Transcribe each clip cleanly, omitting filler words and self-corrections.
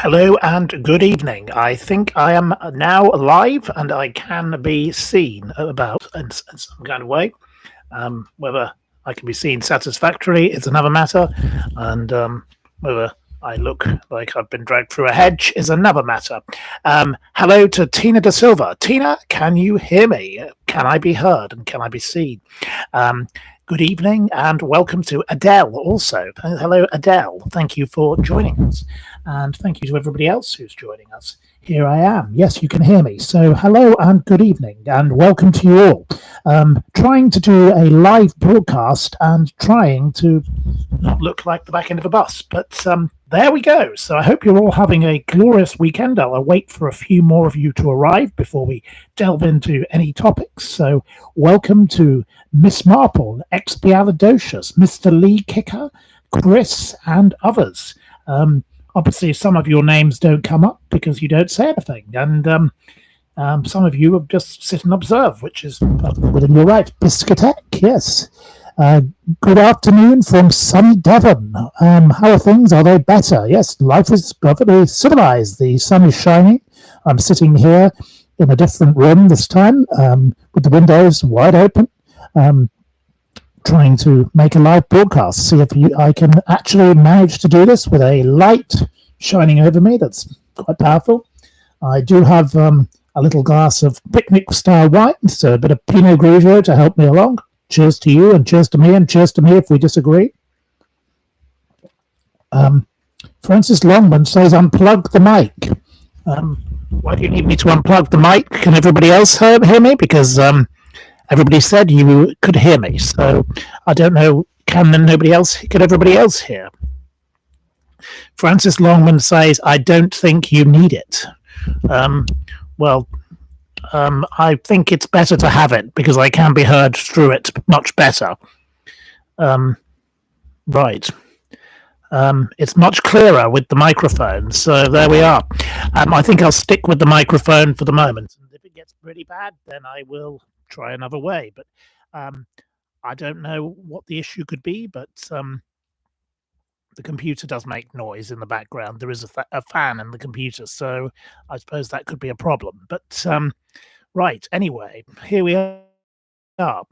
Hello and good evening. I think I am now live and I can be seen about in some kind of way. Whether I can be seen satisfactorily is another matter, and whether I look like I've been dragged through a hedge is another matter. Hello to Tina Da Silva. Tina, can you hear me? Can I be heard and can I be seen? Good evening and welcome to Adele also. Hello, Adele. Thank you for joining us. And thank you to everybody else who's joining us. Here I am. Yes, you can hear me. So hello and good evening and welcome to you all. Trying to do a live broadcast and trying to not look like the back end of a bus. But there we go. So I hope you're all having a glorious weekend. I'll wait for a few more of you to arrive before we delve into any topics. So welcome to Miss Marple, Expialidocious, Mr. Lee Kicker, Chris, and others. Obviously, some of your names don't come up because you don't say anything, and some of you just sit and observe, which is within your right. Biscuitek, yes. Good afternoon from sunny Devon. How are things? Are they better? Yes, life is perfectly civilized. The sun is shining. I'm sitting here in a different room this time, with the windows wide open. Trying to make a live broadcast, see if I can actually manage to do this with a light shining over me. That's quite powerful. I do have a little glass of picnic-style wine, so a bit of Pinot Grigio to help me along. Cheers to you, and cheers to me, and cheers to me if we disagree. Francis Longman says, unplug the mic. Why do you need me to unplug the mic? Can everybody else hear me? Because everybody said you could hear me, so I don't know. Can everybody else hear? Francis Longman says, I don't think you need it. I think it's better to have it because I can be heard through it much better. Right. It's much clearer with the microphone, so there we are. I think I'll stick with the microphone for the moment. And if it gets really bad, then I will try another way, but I don't know what the issue could be, but the computer does make noise in the background. There is a fan in the computer, so I suppose that could be a problem. But right, anyway, here we are.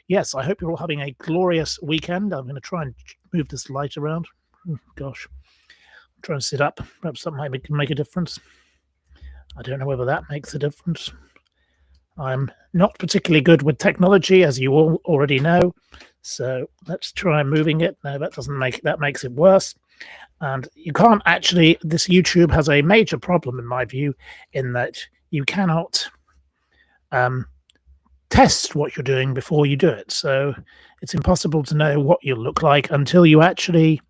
Yes, I hope you're all having a glorious weekend. I'm going to try and move this light around. Oh, gosh, I'm trying to sit up. Perhaps that might make a difference. I don't know whether that makes a difference. I'm not particularly good with technology, as you all already know. So let's try moving it. No, that makes it worse. And you can't actually, this YouTube has a major problem in my view, in that you cannot test what you're doing before you do it. So it's impossible to know what you'll look like until you actually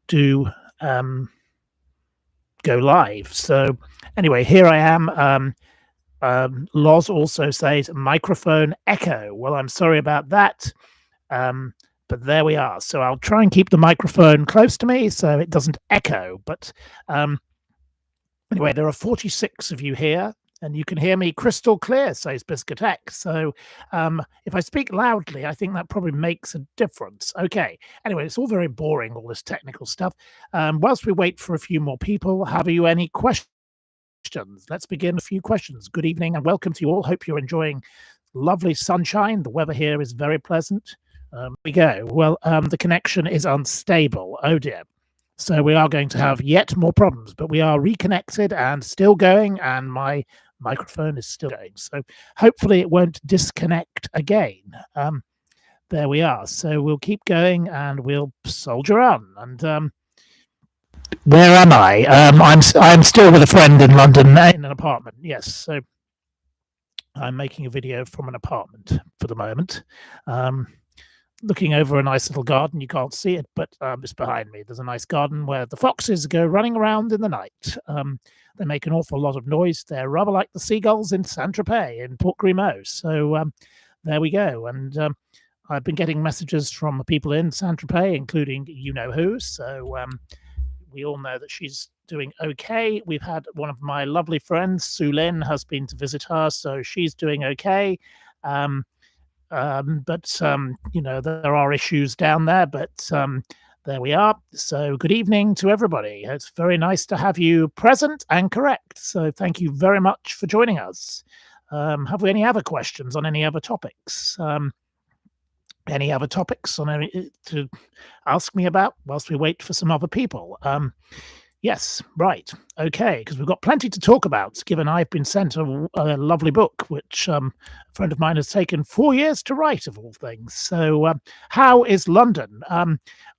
do go live. So anyway, here I am. Loz also says microphone echo. Well, I'm sorry about that, but there we are. So I'll try and keep the microphone close to me so it doesn't echo. But anyway, there are 46 of you here, and you can hear me crystal clear, says Biscuitek. So if I speak loudly, I think that probably makes a difference. Okay. Anyway, it's all very boring, all this technical stuff. Whilst we wait for a few more people, have you any questions? Let's begin a few questions. Good evening and welcome to you all. Hope you're enjoying lovely sunshine. The weather here is very pleasant. We go. Well, the connection is unstable. Oh dear. So we are going to have yet more problems, but we are reconnected and still going, and my microphone is still going. So hopefully it won't disconnect again. There we are. So we'll keep going and we'll soldier on. And where am I? I'm still with a friend in London in an apartment. Yes, so I'm making a video from an apartment for the moment, looking over a nice little garden. You can't see it, but it's behind me. There's a nice garden where the foxes go running around in the night. They make an awful lot of noise. They're rather like the seagulls in Saint-Tropez in Port Grimaud. So there we go. And I've been getting messages from people in Saint-Tropez, including you-know-who. So we all know that she's doing okay. We've had one of my lovely friends, Sue Lynn, has been to visit her, so she's doing okay. But there are issues down there, but There we are. So good evening to everybody. It's very nice to have you present and correct. So thank you very much for joining us. Have we any other questions on any other topics? Any other topics on any to ask me about whilst we wait for some other people? Yes, right. Okay, because we've got plenty to talk about, given I've been sent a lovely book, which a friend of mine has taken 4 years to write, of all things. So, how is London?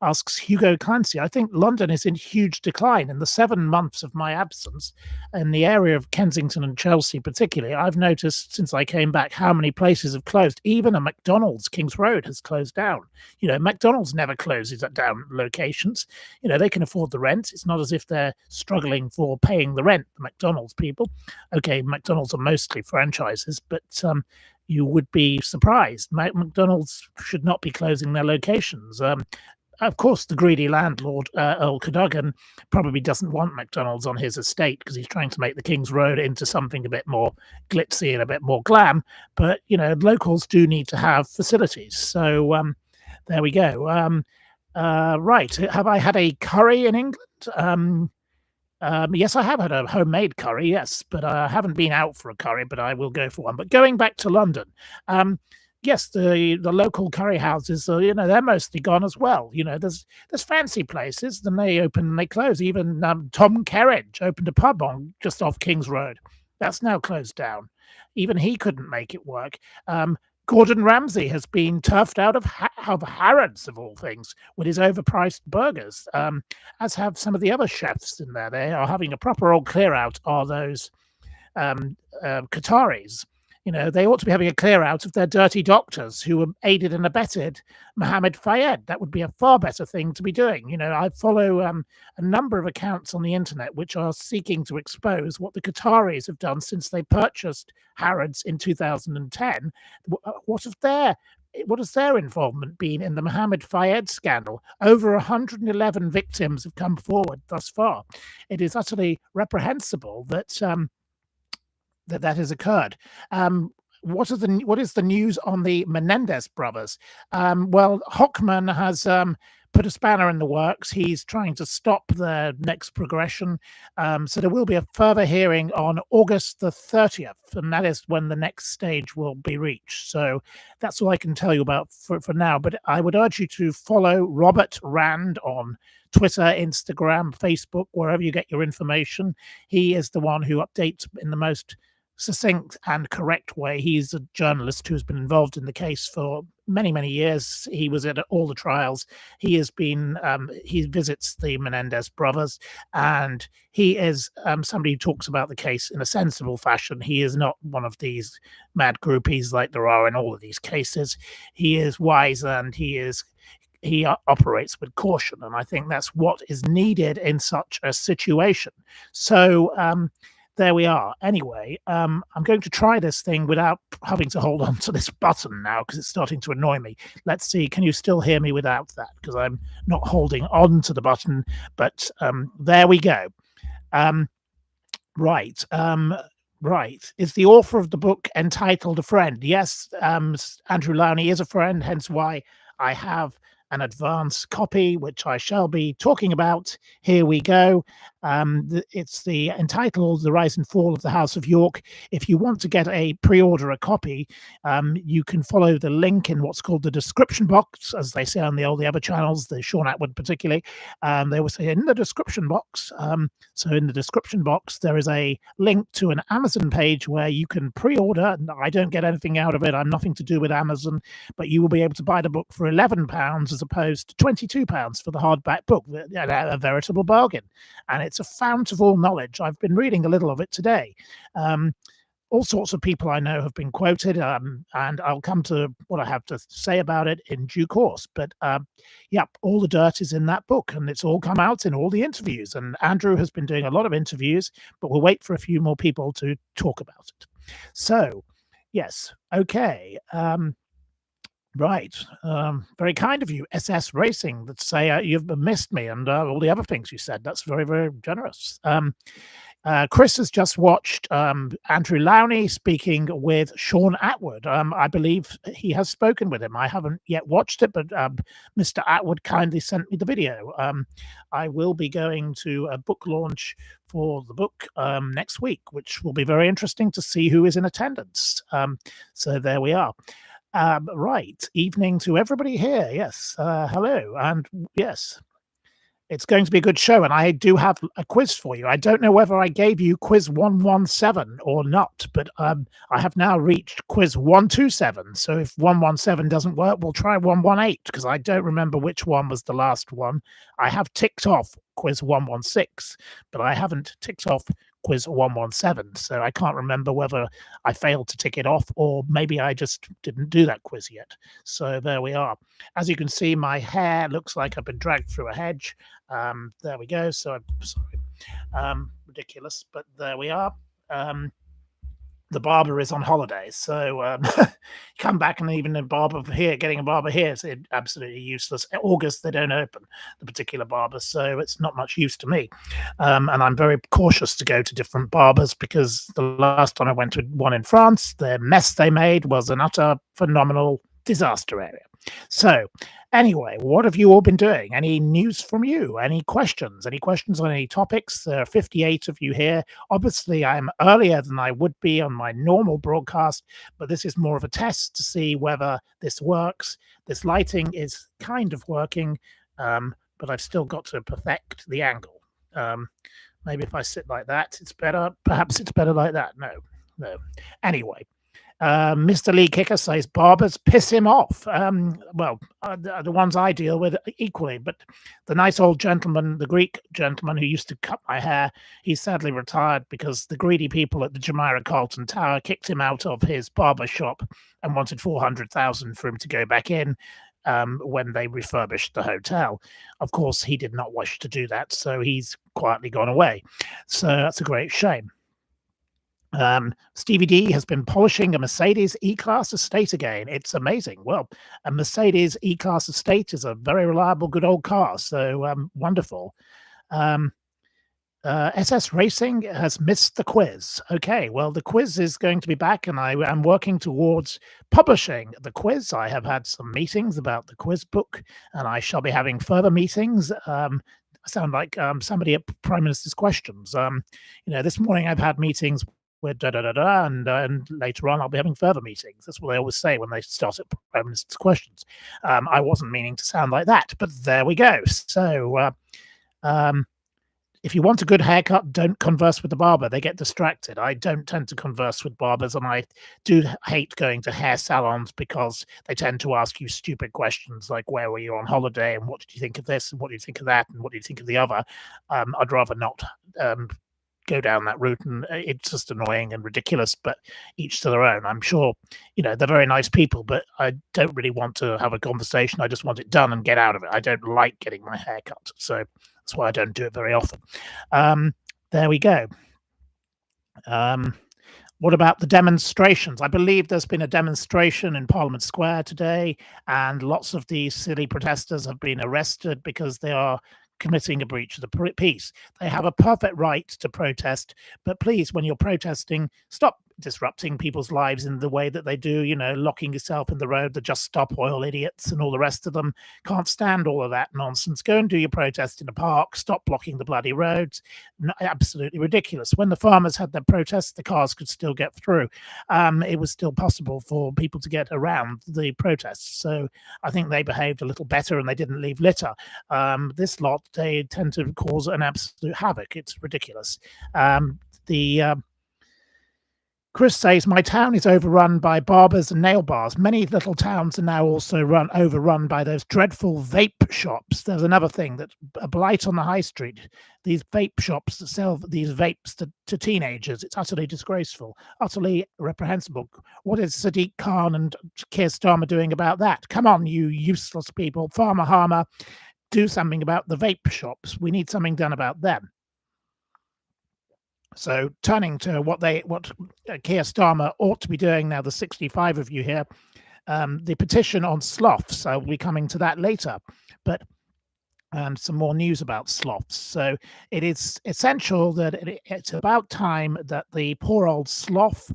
Asks Hugo Clancy. I think London is in huge decline. In the 7 months of my absence, in the area of Kensington and Chelsea particularly, I've noticed since I came back how many places have closed. Even a McDonald's, King's Road, has closed down. You know, McDonald's never closes down locations. You know, they can afford the rent. It's not as if they're struggling for paying the rent, the McDonald's people. Okay, McDonald's are mostly franchises, but you would be surprised. McDonald's should not be closing their locations. Of course, the greedy landlord, Earl Cadogan, probably doesn't want McDonald's on his estate because he's trying to make the King's Road into something a bit more glitzy and a bit more glam. But, you know, locals do need to have facilities. So there we go. Right. Have I had a curry in England? Yes, I have had a homemade curry, yes, but I haven't been out for a curry, but I will go for one. But going back to London, yes, the local curry houses, you know, they're mostly gone as well. You know, there's fancy places, then they open and they close. Even Tom Kerridge opened a pub on just off King's Road. That's now closed down. Even he couldn't make it work. Gordon Ramsay has been turfed out of Harrods, of all things, with his overpriced burgers, as have some of the other chefs in there. They are having a proper old clear out, are those Qataris. You know, they ought to be having a clear out of their dirty doctors who aided and abetted Mohammed Fayed. That would be a far better thing to be doing. You know, I follow a number of accounts on the internet which are seeking to expose what the Qataris have done since they purchased Harrods in 2010. What has their involvement been in the Mohammed Fayed scandal? Over 111 victims have come forward thus far. It is utterly reprehensible that that has occurred. What is the news on the Menendez brothers? Well, Hochman has put a spanner in the works. He's trying to stop their next progression. So there will be a further hearing on August the 30th, and that is when the next stage will be reached. So that's all I can tell you about for now. But I would urge you to follow Robert Rand on Twitter, Instagram, Facebook, wherever you get your information. He is the one who updates in the most succinct and correct way. He's a journalist who's been involved in the case for many, many years. He was at all the trials. He has been, he visits the Menendez brothers, and he is somebody who talks about the case in a sensible fashion. He is not one of these mad groupies like there are in all of these cases. He is wise, and he operates with caution, and I think that's what is needed in such a situation. So there we are. Anyway, I'm going to try this thing without having to hold on to this button now because it's starting to annoy me. Let's see. Can you still hear me without that? Because I'm not holding on to the button, but there we go. Right. Right. Is the author of the book entitled a friend? Yes, Andrew Lownie is a friend, hence why I have an advance copy, which I shall be talking about. Here we go. It's entitled The Rise and Fall of the House of York. If you want to get pre-order a copy, you can follow the link in what's called the description box, as they say on the other channels, the Sean Atwood particularly. They will say in the description box. So in the description box, there is a link to an Amazon page where you can pre-order. I don't get anything out of it. I'm nothing to do with Amazon, but you will be able to buy the book for £11 as opposed to £22 for the hardback book. A veritable bargain. And it's a fount of all knowledge. I've been reading a little of it today. All sorts of people I know have been quoted, and I'll come to what I have to say about it in due course. But yeah, all the dirt is in that book, and it's all come out in all the interviews. And Andrew has been doing a lot of interviews, but we'll wait for a few more people to talk about it. So, yes, okay. Right. Very kind of you, SS Racing, that say you've missed me and all the other things you said. That's very, very generous. Chris has just watched Andrew Lownie speaking with Sean Atwood. I believe he has spoken with him. I haven't yet watched it, but Mr. Atwood kindly sent me the video. I will be going to a book launch for the book next week, which will be very interesting to see who is in attendance. So there we are. Right. Evening to everybody here. Yes. Hello. And yes. It's going to be a good show, and I do have a quiz for you. I don't know whether I gave you quiz 117 or not, but I have now reached quiz 127. So if 117 doesn't work, we'll try 118, because I don't remember which one was the last one. I have ticked off quiz 116, but I haven't ticked off quiz 117. So I can't remember whether I failed to tick it off or maybe I just didn't do that quiz yet. So there we are. As you can see, my hair looks like I've been dragged through a hedge. There we go. So I'm sorry, ridiculous, but there we are. The barber is on holiday, so come back and even getting a barber here is absolutely useless. August they don't open the particular barber, so it's not much use to me. And I'm very cautious to go to different barbers because the last time I went to one in France, the mess they made was an utter phenomenal disaster area. So anyway, what have you all been doing? Any news from you? Any questions? Any questions on any topics? There are 58 of you here. Obviously, I'm earlier than I would be on my normal broadcast, but this is more of a test to see whether this works. This lighting is kind of working, but I've still got to perfect the angle. Maybe if I sit like that, it's better. Perhaps it's better like that. No. Anyway. Mr. Lee Kicker says barbers piss him off. The ones I deal with equally, but the nice old gentleman, the Greek gentleman who used to cut my hair, he's sadly retired because the greedy people at the Jumeirah Carlton Tower kicked him out of his barber shop and wanted 400,000 for him to go back in when they refurbished the hotel. Of course, he did not wish to do that, so he's quietly gone away. So that's a great shame. Stevie D has been polishing a Mercedes E-Class Estate again. It's amazing. Well, a Mercedes E-Class Estate is a very reliable, good old car. So wonderful. SS Racing has missed the quiz. Okay, well, the quiz is going to be back, and I am working towards publishing the quiz. I have had some meetings about the quiz book, and I shall be having further meetings. I sound like somebody at Prime Minister's Questions. This morning I've had meetings with and later on I'll be having further meetings. That's what they always say when they start at Prime Minister's Questions. I wasn't meaning to sound like that, but there we go. So if you want a good haircut, don't converse with the barber. They get distracted. I don't tend to converse with barbers, and I do hate going to hair salons because they tend to ask you stupid questions like, where were you on holiday, and what did you think of this, and what do you think of that, and what do you think of the other? I'd rather not go down that route, and it's just annoying and ridiculous, but each to their own. I'm sure they're very nice people, but I don't really want to have a conversation. I just want it done and get out of it. I don't like getting my hair cut, so that's why I don't do it very often. There we go. What about the demonstrations? I believe there's been a demonstration in Parliament Square today, and lots of these silly protesters have been arrested because they are committing a breach of the peace. They have a perfect right to protest, but please, when you're protesting, stop disrupting people's lives in the way that they do, locking yourself in the road, the Just Stop Oil idiots and all the rest of them. Can't stand all of that nonsense. Go and do your protest in a park. Stop blocking the bloody roads. Absolutely ridiculous. When the farmers had their protests, the cars could still get through. It was still possible for people to get around the protests. So I think they behaved a little better and they didn't leave litter. This lot, they tend to cause an absolute havoc. It's ridiculous. Chris says, my town is overrun by barbers and nail bars. Many little towns are now also overrun by those dreadful vape shops. There's another thing, that a blight on the high street. These vape shops that sell these vapes to teenagers. It's utterly disgraceful, utterly reprehensible. What is Sadiq Khan and Keir Starmer doing about that? Come on, you useless people. Farmer Harmer, do something about the vape shops. We need something done about them. So turning to what Keir Starmer ought to be doing now, the 65 of you here, the petition on sloths. I'll be coming to that later. But and some more news about sloths. So it is essential that it's about time that the poor old sloth,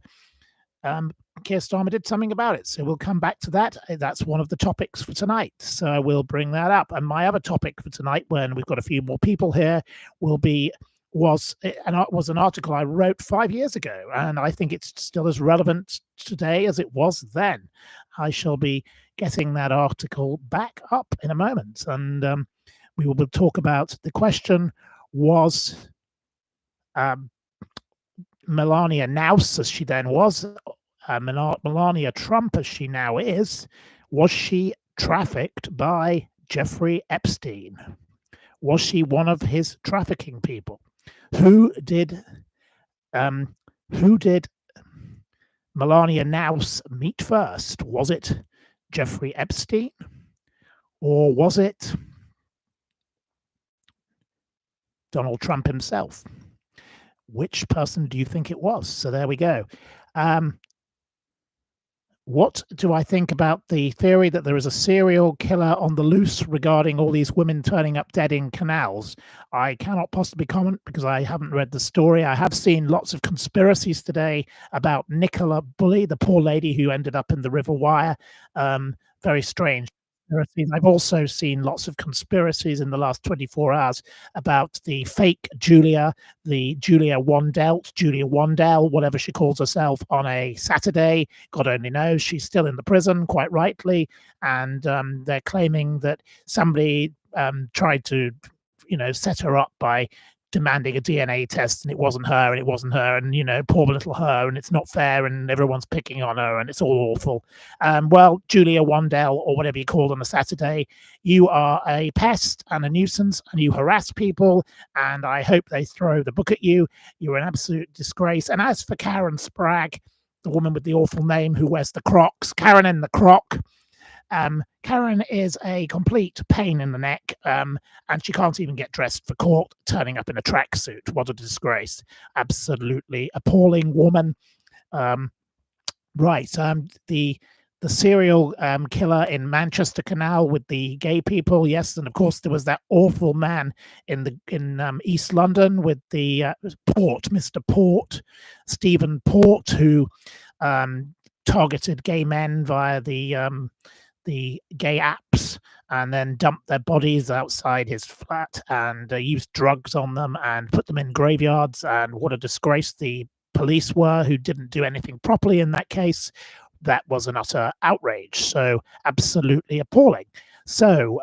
Keir Starmer, did something about it. So we'll come back to that. That's one of the topics for tonight. So I will bring that up. And my other topic for tonight, when we've got a few more people here, will be was an article I wrote 5 years ago, and I think it's still as relevant today as it was then. I shall be getting that article back up in a moment, and we will talk about the question: was Melania Naus, as she then was, Melania Trump, as she now is, was she trafficked by Jeffrey Epstein? Was she one of his trafficking people? Who did Melania Naus meet first? Was it Jeffrey Epstein, or was it Donald Trump himself? Which person do you think it was? So there we go. What do I think about the theory that there is a serial killer on the loose regarding all these women turning up dead in canals? I cannot possibly comment because I haven't read the story. I have seen lots of conspiracies today about Nicola Bulley, the poor lady who ended up in the River Wire. Very strange. I've also seen lots of conspiracies in the last 24 hours about the fake Julia Wandel, whatever she calls herself, on a Saturday. God only knows. She's still in the prison, quite rightly. And they're claiming that somebody tried to, set her up by demanding a DNA test, and it wasn't her, and poor little her, and it's not fair, and everyone's picking on her, and it's all awful. Well, Julia Wandel, or whatever you called on a Saturday, you are a pest and a nuisance, and you harass people, and I hope they throw the book at you. You're an absolute disgrace. And as for Karen Sprague, the woman with the awful name who wears the Crocs, Karen in the Croc, Karen is a complete pain in the neck, and she can't even get dressed for court, turning up in a tracksuit. What a disgrace. Absolutely appalling woman. Right. The serial killer in Manchester Canal with the gay people. Yes. And of course, there was that awful man in East London with the Mr. Port, Stephen Port, who targeted gay men via the gay apps and then dumped their bodies outside his flat and used drugs on them and put them in graveyards. And what a disgrace the police were, who didn't do anything properly in that case. That was an utter outrage. So absolutely appalling. So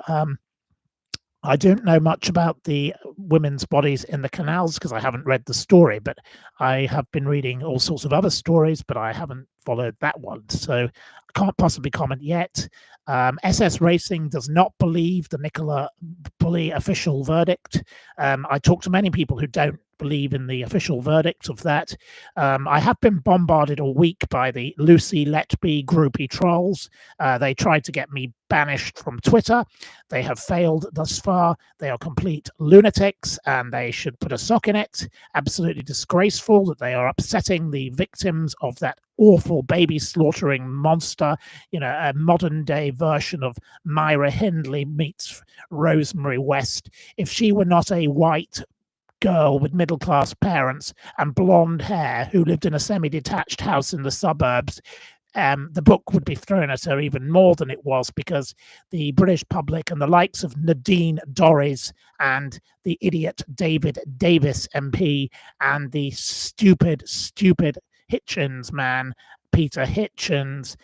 I don't know much about the women's bodies in the canals because I haven't read the story, but I have been reading all sorts of other stories, but I haven't followed that one. So I can't possibly comment yet. SS Racing does not believe the Nicola Bulley official verdict. I talk to many people who don't believe in the official verdict of that. I have been bombarded all week by the Lucy Letby groupie trolls. They tried to get me banished from Twitter. They have failed thus far. They are complete lunatics and they should put a sock in it. Absolutely disgraceful that they are upsetting the victims of that awful baby slaughtering monster, a modern day version of Myra Hindley meets Rosemary West. If she were not a white girl with middle-class parents and blonde hair who lived in a semi-detached house in the suburbs, the book would be thrown at her even more than it was, because the British public and the likes of Nadine Dorries and the idiot David Davis MP and the stupid Hitchens man, Peter Hitchens,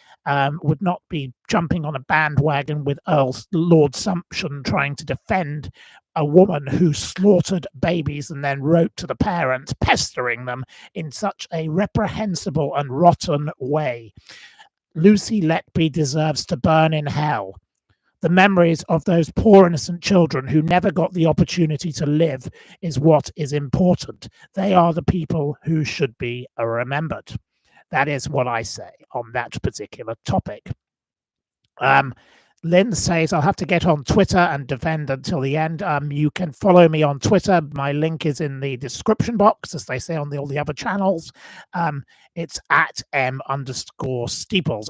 would not be jumping on a bandwagon with Lord Sumption trying to defend a woman who slaughtered babies and then wrote to the parents, pestering them in such a reprehensible and rotten way. Lucy Letby deserves to burn in hell. The memories of those poor innocent children who never got the opportunity to live is what is important. They are the people who should be remembered. That is what I say on that particular topic. Lynn says, I'll have to get on Twitter and defend until the end. You can follow me on Twitter. My link is in the description box, as they say on all the other channels. It's at @M_Steeples, STEEPLES,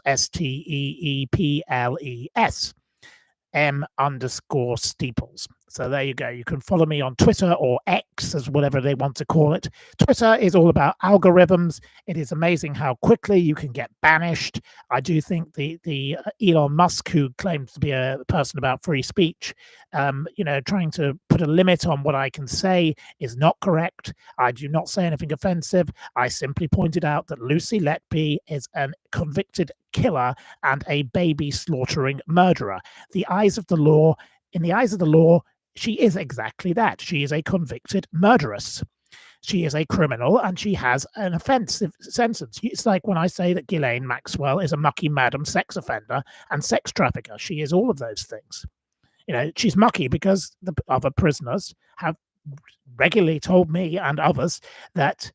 M_Steeples. So there you go. You can follow me on Twitter, or X, as whatever they want to call it. Twitter is all about algorithms. It is amazing how quickly you can get banished. I do think the Elon Musk, who claims to be a person about free speech, trying to put a limit on what I can say is not correct. I do not say anything offensive. I simply pointed out that Lucy Letby is a convicted killer and a baby slaughtering murderer. In the eyes of the law, she is exactly that. She is a convicted murderess. She is a criminal, and she has an offensive sentence. It's like when I say that Ghislaine Maxwell is a mucky madam sex offender and sex trafficker. She is all of those things. She's mucky because the other prisoners have regularly told me and others that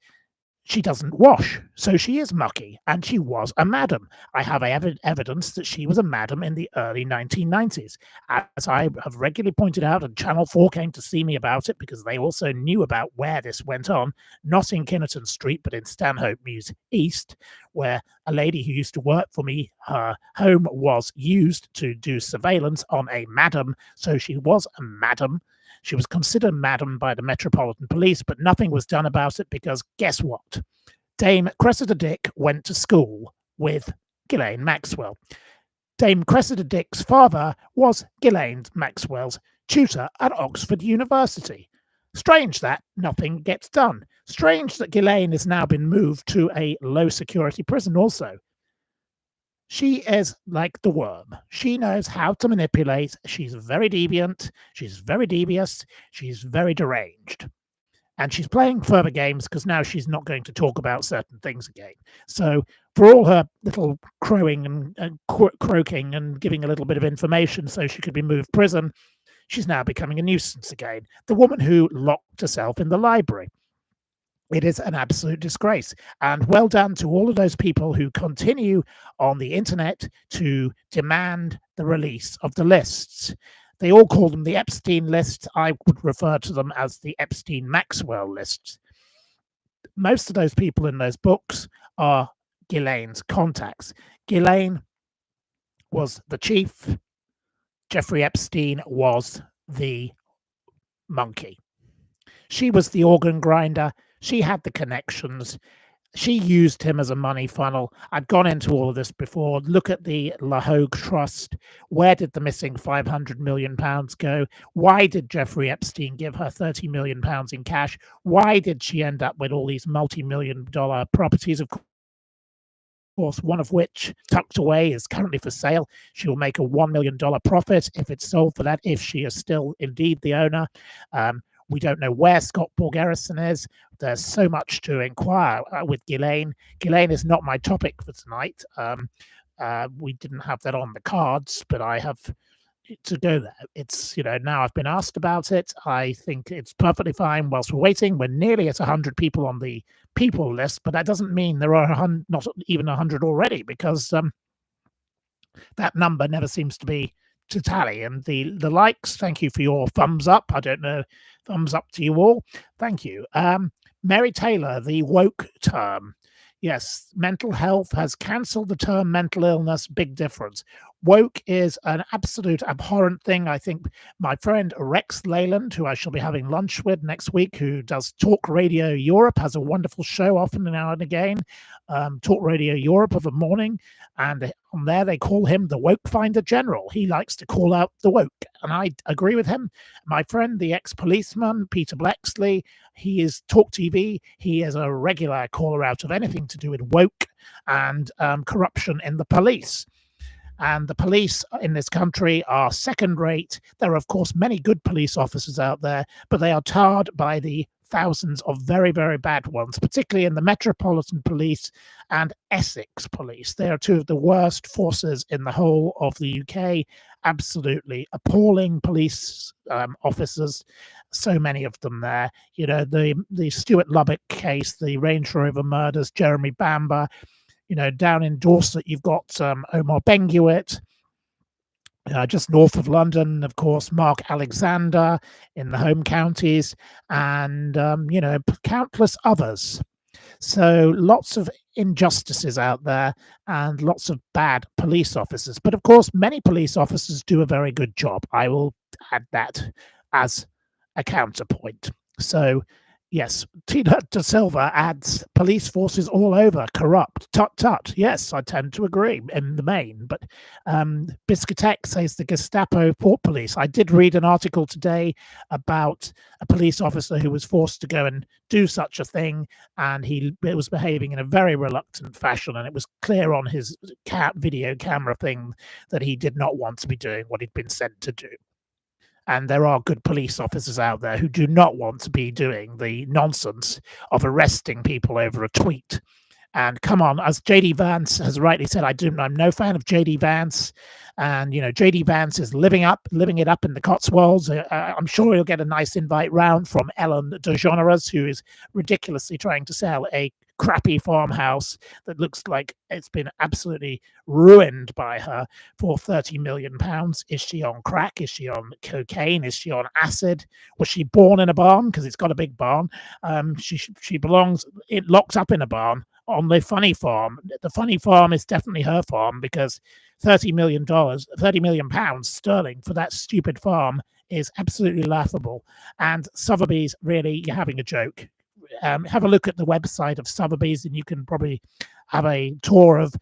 she doesn't wash, so she is mucky, and she was a madam. I have evidence that she was a madam in the early 1990s. As I have regularly pointed out, and Channel 4 came to see me about it because they also knew about where this went on, not in Kinnerton Street, but in Stanhope Mews East, where a lady who used to work for me, her home was used to do surveillance on a madam, so she was a madam. She was considered madam by the Metropolitan Police, but nothing was done about it because guess what? Dame Cressida Dick went to school with Ghislaine Maxwell. Dame Cressida Dick's father was Ghislaine Maxwell's tutor at Oxford University. Strange that nothing gets done. Strange that Ghislaine has now been moved to a low-security prison also. She is like the worm. She knows how to manipulate. She's very deviant. She's very devious. She's very deranged. And she's playing further games because now she's not going to talk about certain things again. So for all her little crowing and croaking and giving a little bit of information so she could be moved prison, she's now becoming a nuisance again. The woman who locked herself in the library. It is an absolute disgrace. And well done to all of those people who continue on the internet to demand the release of the lists. They all call them the Epstein lists. I would refer to them as the Epstein-Maxwell lists. Most of those people in those books are Ghislaine's contacts. Ghislaine was the chief. Jeffrey Epstein was the monkey. She was the organ grinder. She had the connections. She used him as a money funnel. I've gone into all of this before. Look at the La Hogue Trust. Where did the missing £500 million go? Why did Jeffrey Epstein give her £30 million in cash? Why did she end up with all these multi-million-dollar properties? Of course, one of which, tucked away, is currently for sale. She will make a $1 million profit if it's sold for that, if she is still indeed the owner. We don't know where Scott Borgerison is. There's so much to inquire with Ghislaine. Ghislaine is not my topic for tonight. We didn't have that on the cards, but I have to go there. It's, now I've been asked about it. I think it's perfectly fine whilst we're waiting. We're nearly at 100 people on the people list, but that doesn't mean there are not even 100 already, because that number never seems to be to tally. And the likes, thank you for your thumbs up. I don't know, thumbs up to you all. Thank you. Mary Taylor, the woke term. Yes, mental health has cancelled the term mental illness. Big difference. Woke is an absolute abhorrent thing. I think my friend Rex Leyland, who I shall be having lunch with next week, who does Talk Radio Europe, has a wonderful show often now and again, Talk Radio Europe of a morning. And on there, they call him the Woke Finder General. He likes to call out the woke. And I agree with him. My friend, the ex-policeman, Peter Blexley, he is Talk TV. He is a regular caller out of anything to do with woke and corruption in the police. And the police in this country are second rate. There are, of course, many good police officers out there, but they are tarred by the thousands of very, very bad ones, particularly in the Metropolitan Police and Essex Police. They are two of the worst forces in the whole of the UK. Absolutely appalling police officers. So many of them there. The Stuart Lubbock case, the Range Rover murders, Jeremy Bamber. Down in Dorset, you've got Omar Benguit. Just north of London, of course, Mark Alexander in the home counties, and, countless others. So lots of injustices out there and lots of bad police officers. But of course, many police officers do a very good job. I will add that. as a counterpoint. So, yes, Tina De Silva adds police forces all over corrupt. Tut tut. Yes, I tend to agree in the main. But Biscuitek says the Gestapo Port Police. I did read an article today about a police officer who was forced to go and do such a thing, and he was behaving in a very reluctant fashion, and it was clear on his video camera thing that he did not want to be doing what he'd been sent to do. And there are good police officers out there who do not want to be doing the nonsense of arresting people over a tweet. And come on, as JD Vance has rightly said, I'm no fan of JD Vance. And JD Vance is living it up in the Cotswolds. I'm sure he'll get a nice invite round from Ellen DeGeneres, who is ridiculously trying to sell a crappy farmhouse that looks like it's been absolutely ruined by her for £30 million. Is she on crack? Is she on cocaine? Is she on acid? Was she born in a barn? Because it's got a big barn. She belongs locked up in a barn on the funny farm. The funny farm is definitely her farm, because £30 million sterling for that stupid farm is absolutely laughable. And Sotheby's, really, you're having a joke. Have a look at the website of Sotheby's, and you can probably have a tour of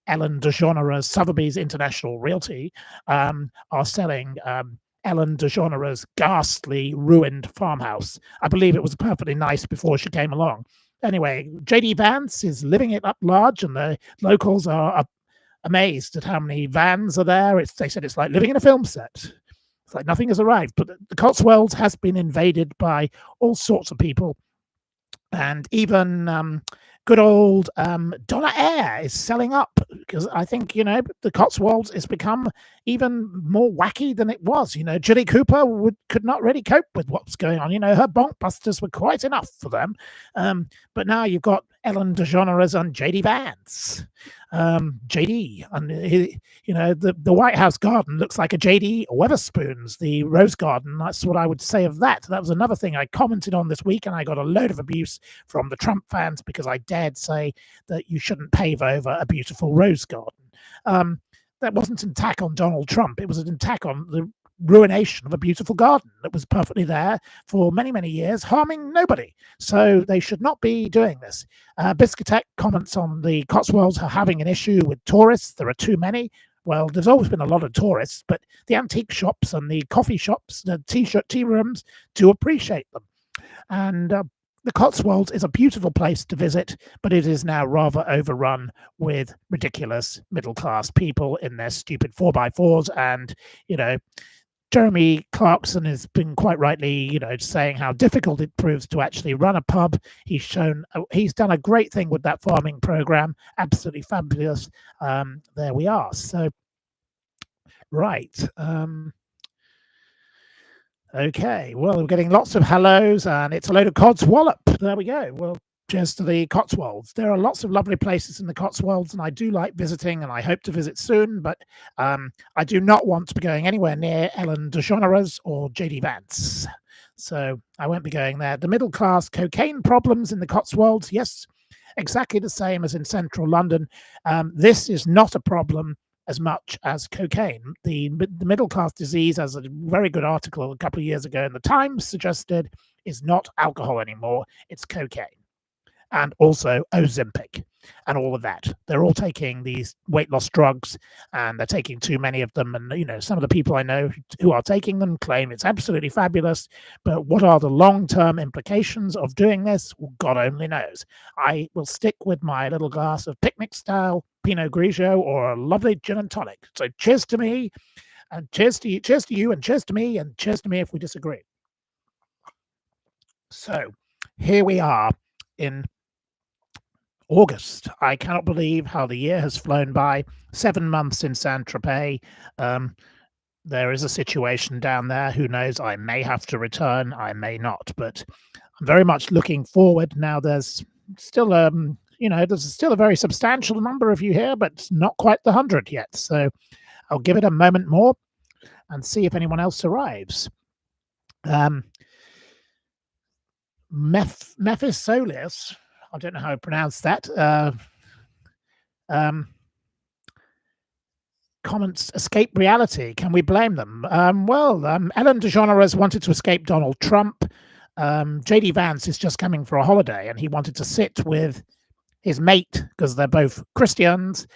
Ellen DeGeneres. Sotheby's International Realty are selling Ellen DeGeneres' ghastly, ruined farmhouse. I believe it was perfectly nice before she came along. Anyway, JD Vance is living it up large, and the locals are amazed at how many vans are there. They said it's like living in a film set. It's like nothing has arrived. But the Cotswolds has been invaded by all sorts of people. And even good old Donna Eyre is selling up, because I think, the Cotswolds has become even more wacky than it was. Julie Cooper could not really cope with what's going on. Her bonk busters were quite enough for them. But now you've got Ellen DeGeneres and JD Vance. JD, and the White House garden looks like a JD Weatherspoons, the rose garden. That's what I would say of that. That was another thing I commented on this week, and I got a load of abuse from the Trump fans because I dared say that you shouldn't pave over a beautiful rose garden. That wasn't an attack on Donald Trump. It was an attack on the ruination of a beautiful garden that was perfectly there for many, many years, harming nobody. So they should not be doing this. Biscuitek comments on the Cotswolds are having an issue with tourists. There are too many. Well, there's always been a lot of tourists, but the antique shops and the coffee shops, the tea rooms do appreciate them. And the Cotswolds is a beautiful place to visit, but it is now rather overrun with ridiculous middle-class people in their stupid 4x4s. And, Jeremy Clarkson has been quite rightly, saying how difficult it proves to actually run a pub. He's done a great thing with that farming program. Absolutely fabulous. There we are. So, right. Okay, well, we're getting lots of hellos, and it's a load of codswallop. There we go. Well, cheers to the Cotswolds. There are lots of lovely places in the Cotswolds, and I do like visiting, and I hope to visit soon, but I do not want to be going anywhere near Ellen DeGeneres or JD Vance. So I won't be going there. The middle class cocaine problems in the Cotswolds, yes, exactly the same as in central London. This is not a problem as much as cocaine. The middle class disease, as a very good article a couple of years ago in the Times suggested, is not alcohol anymore, it's cocaine. And also Ozempic and all of that. They're all taking these weight loss drugs, and they're taking too many of them. And, some of the people I know who are taking them claim it's absolutely fabulous. But what are the long-term implications of doing this? Well, God only knows. I will stick with my little glass of picnic-style Pinot Grigio or a lovely gin and tonic. So cheers to me, and cheers to you, and cheers to me, and cheers to me if we disagree. So here we are in August. I cannot believe how the year has flown by. 7 months in Saint-Tropez. There is a situation down there. Who knows? I may have to return. I may not. But I'm very much looking forward. Now, there's still, there's still a very substantial number of you here, but not quite the 100 yet. So I'll give it a moment more and see if anyone else arrives. Mephisolis, I don't know how to pronounce that. comments escape reality. Can we blame them? Ellen DeGeneres wanted to escape Donald Trump. JD Vance is just coming for a holiday, and he wanted to sit with his mate, because they're both Christians,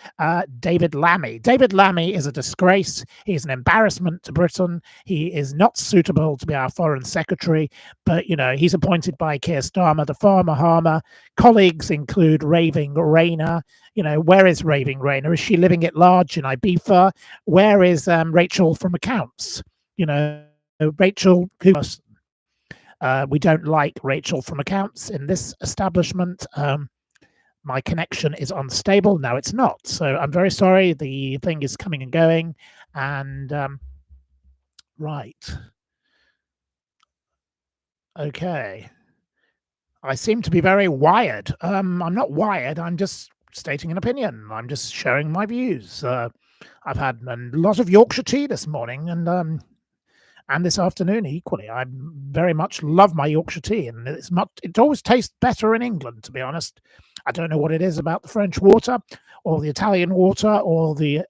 David Lammy. David Lammy is a disgrace. He's an embarrassment to Britain. He is not suitable to be our foreign secretary, but, he's appointed by Keir Starmer, the farmer harmer. Colleagues include Raving Rainer. Where is Raving Rainer? Is she living at large in Ibiza? Where is Rachel from Accounts? Rachel, we don't like Rachel from Accounts in this establishment. My connection is unstable. No, it's not. So I'm very sorry. The thing is coming and going. And right. Okay. I seem to be very wired. I'm not wired. I'm just stating an opinion. I'm just sharing my views. I've had a lot of Yorkshire tea this morning, and this afternoon equally. I very much love my Yorkshire tea, and it always tastes better in England, to be honest. I don't know what it is about the French water or the Italian water or the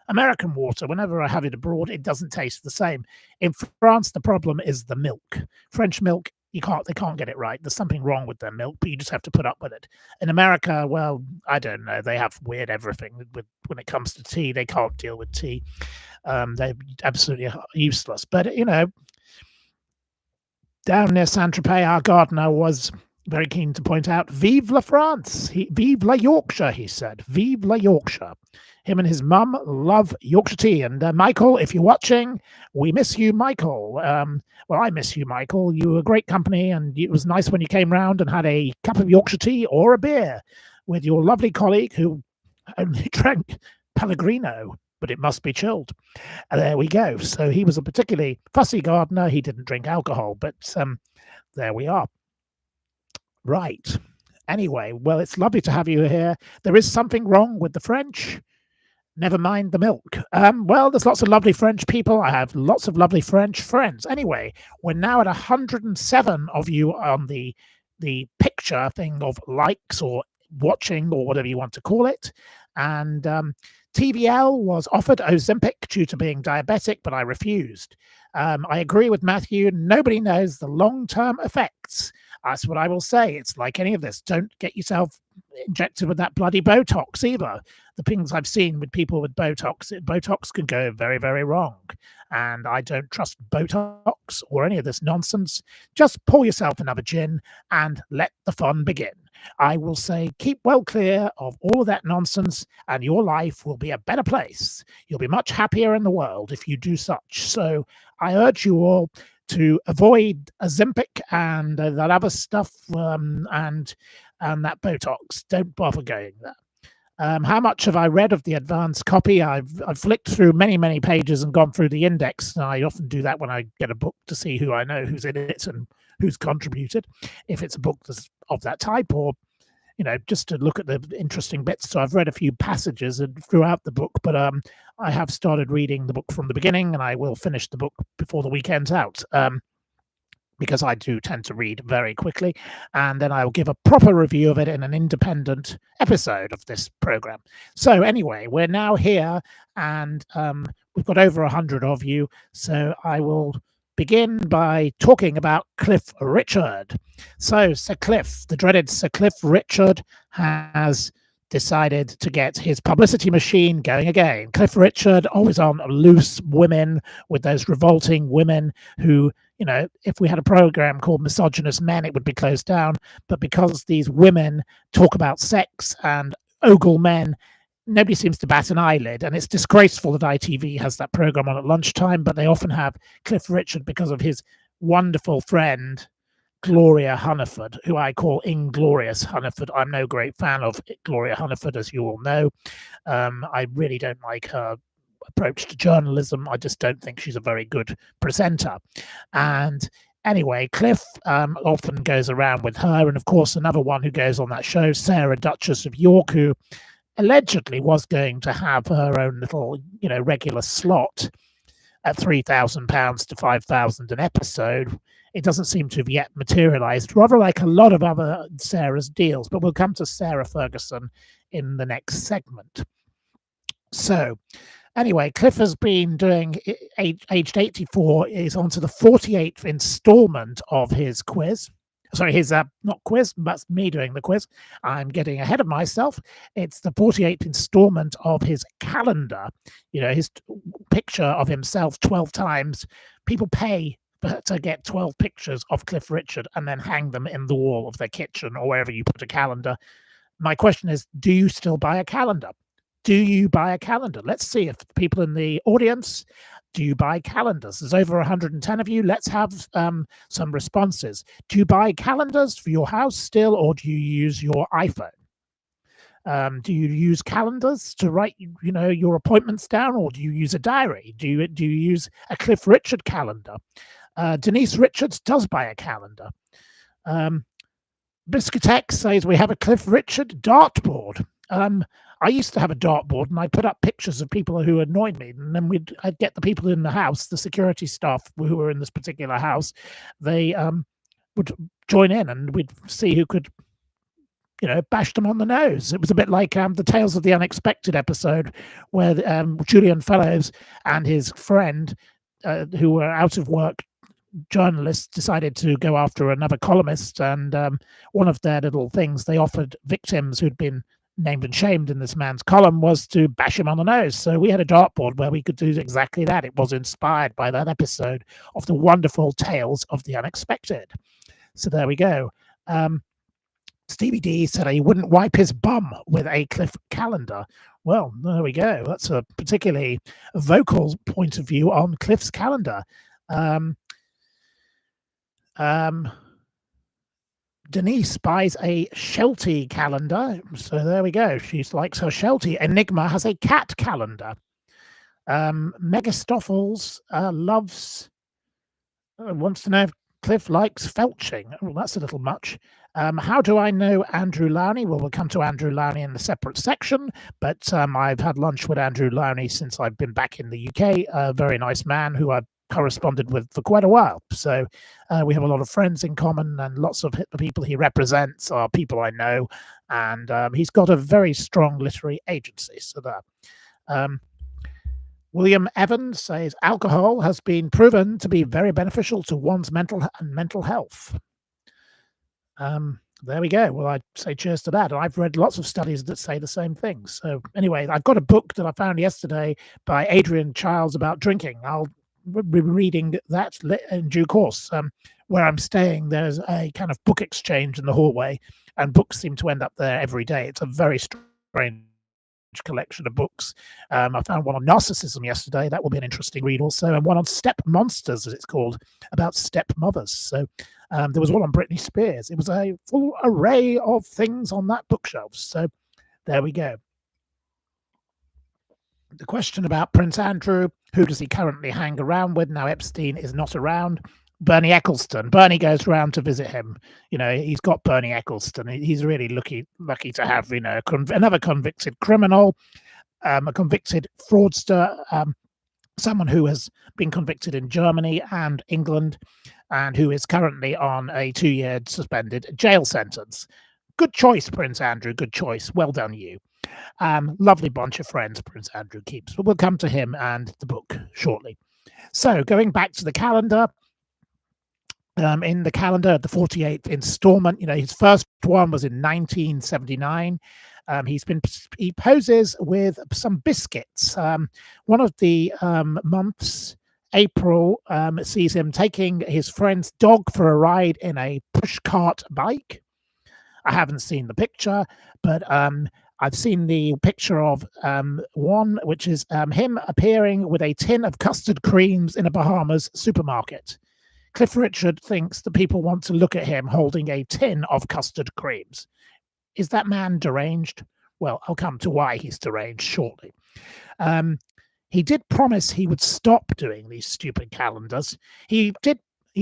American water. Whenever I have it abroad, it doesn't taste the same. In France, the problem is the milk. French milk, they can't get it right. There's something wrong with their milk, but you just have to put up with it. In America, well, I don't know. They have weird everything. When it comes to tea, they can't deal with tea. They're absolutely useless. But, down near Saint-Tropez, our gardener was very keen to point out, Vive la France, Vive la Yorkshire, he said. Vive la Yorkshire. Him and his mum love Yorkshire tea. And Michael, if you're watching, we miss you, Michael. I miss you, Michael. You were great company, and it was nice when you came round and had a cup of Yorkshire tea or a beer with your lovely colleague who only drank Pellegrino, but it must be chilled. There we go. So he was a particularly fussy gardener. He didn't drink alcohol, but there we are. Right. Anyway, well, it's lovely to have you here. There is something wrong with the French. Never mind the milk. There's lots of lovely French people. I have lots of lovely French friends. Anyway, we're now at 107 of you on the picture thing of likes or watching or whatever you want to call it. And TVL was offered Ozempic due to being diabetic, but I refused. I agree with Matthew. Nobody knows the long-term effects. That's what I will say. It's like any of this. Don't get yourself injected with that bloody Botox either. The things I've seen with people with Botox can go very, very wrong. And I don't trust Botox or any of this nonsense. Just pour yourself another gin and let the fun begin. I will say, keep well clear of all of that nonsense, and your life will be a better place. You'll be much happier in the world if you do such. So I urge you all to avoid Ozempic and that other stuff and that Botox. Don't bother going there. How much have I read of the advanced copy? I've flicked through many, many pages and gone through the index. And I often do that when I get a book to see who I know who's in it and who's contributed, if it's a book that's of that type, or just to look at the interesting bits. So I've read a few passages throughout the book, but I have started reading the book from the beginning, and I will finish the book before the weekend's out. Because I do tend to read very quickly, and then I will give a proper review of it in an independent episode of this program. So anyway, we're now here, and we've got over 100 of you, so I will begin by talking about Cliff Richard. So Sir Cliff, the dreaded Sir Cliff Richard, has decided to get his publicity machine going again. Cliff Richard, always on loose women with those revolting women who, if we had a program called Misogynist Men, it would be closed down. But because these women talk about sex and ogle men, nobody seems to bat an eyelid. And it's disgraceful that ITV has that program on at lunchtime, but they often have Cliff Richard because of his wonderful friend, Gloria Hunniford, who I call Inglorious Hunniford. I'm no great fan of Gloria Hunniford, as you all know. I really don't like her approach to journalism. I just don't think she's a very good presenter. And anyway, Cliff often goes around with her. And of course, another one who goes on that show, Sarah, Duchess of York, who allegedly was going to have her own little, regular slot at £3,000 to £5,000 an episode. It doesn't seem to have yet materialized, rather like a lot of other Sarah's deals. But we'll come to Sarah Ferguson in the next segment. So Anyway, Cliff has been doing, aged 84, is on to the 48th installment of his quiz. Sorry, his not quiz, that's me doing the quiz. I'm getting ahead of myself. It's the 48th installment of his calendar. His picture of himself 12 times. People pay to get 12 pictures of Cliff Richard and then hang them in the wall of their kitchen or wherever you put a calendar. My question is, do you still buy a calendar? Do you buy a calendar? Let's see if the people in the audience, do you buy calendars? There's over 110 of you. Let's have some responses. Do you buy calendars for your house still, or do you use your iPhone? Do you use calendars to write, your appointments down, or do you use a diary? Do you use a Cliff Richard calendar? Denise Richards does buy a calendar. Biscuitex says we have a Cliff Richard dartboard. I used to have a dartboard, and I put up pictures of people who annoyed me, and then I'd get the people in the house, the security staff who were in this particular house, they would join in, and we'd see who could, bash them on the nose. It was a bit like the Tales of the Unexpected episode, where Julian Fellows and his friend, who were out of work journalists, decided to go after another columnist, and one of their little things they offered victims who'd been named and shamed in this man's column was to bash him on the nose. So we had a dartboard where we could do exactly that. It was inspired by that episode of the wonderful Tales of the Unexpected. So there we go. Stevie D said he wouldn't wipe his bum with a Cliff calendar. Well, there we go. That's a particularly vocal point of view on Cliff's calendar. Denise buys a Sheltie calendar. So there we go. She likes her Sheltie. Enigma has a cat calendar. Megastoffels wants to know if Cliff likes felching. Oh, that's a little much. How do I know Andrew Lownie? Well, we'll come to Andrew Lownie in a separate section, but I've had lunch with Andrew Lownie since I've been back in the UK. A very nice man who I've corresponded with for quite a while. So we have a lot of friends in common, and lots of the people he represents are people I know. And he's got a very strong literary agency. So that. William Evans says alcohol has been proven to be very beneficial to one's mental health. There we go. Well, I'd say cheers to that. And I've read lots of studies that say the same thing. So anyway, I've got a book that I found yesterday by Adrian Childs about drinking. I'll be reading that in due course. Where I'm staying, there's a kind of book exchange in the hallway, and books seem to end up there every day. It's a very strange collection of books. I found one on narcissism yesterday. That will be an interesting read also, and one on step monsters, as it's called, about stepmothers. So there was one on Britney Spears. It was a full array of things on that bookshelf. So there we go. The question about Prince Andrew, who does he currently hang around with now Epstein is not around? Bernie Eccleston. Bernie goes round to visit him. He's got Bernie Eccleston. He's really lucky to have, another convicted criminal, a convicted fraudster, someone who has been convicted in Germany and England, and who is currently on a 2-year suspended jail sentence. Good choice, Prince Andrew. Good choice. Well done, you. Lovely bunch of friends Prince Andrew keeps, but we'll come to him and the book shortly. So going back to the calendar, in the calendar, the 48th installment, his first one was in 1979. He poses with some biscuits. One of the months, April, sees him taking his friend's dog for a ride in a pushcart bike. I haven't seen the picture, but I've seen the picture of one, which is him appearing with a tin of custard creams in a Bahamas supermarket. Cliff Richard thinks that people want to look at him holding a tin of custard creams. Is that man deranged? Well, I'll come to why he's deranged shortly. He did promise he would stop doing these stupid calendars. He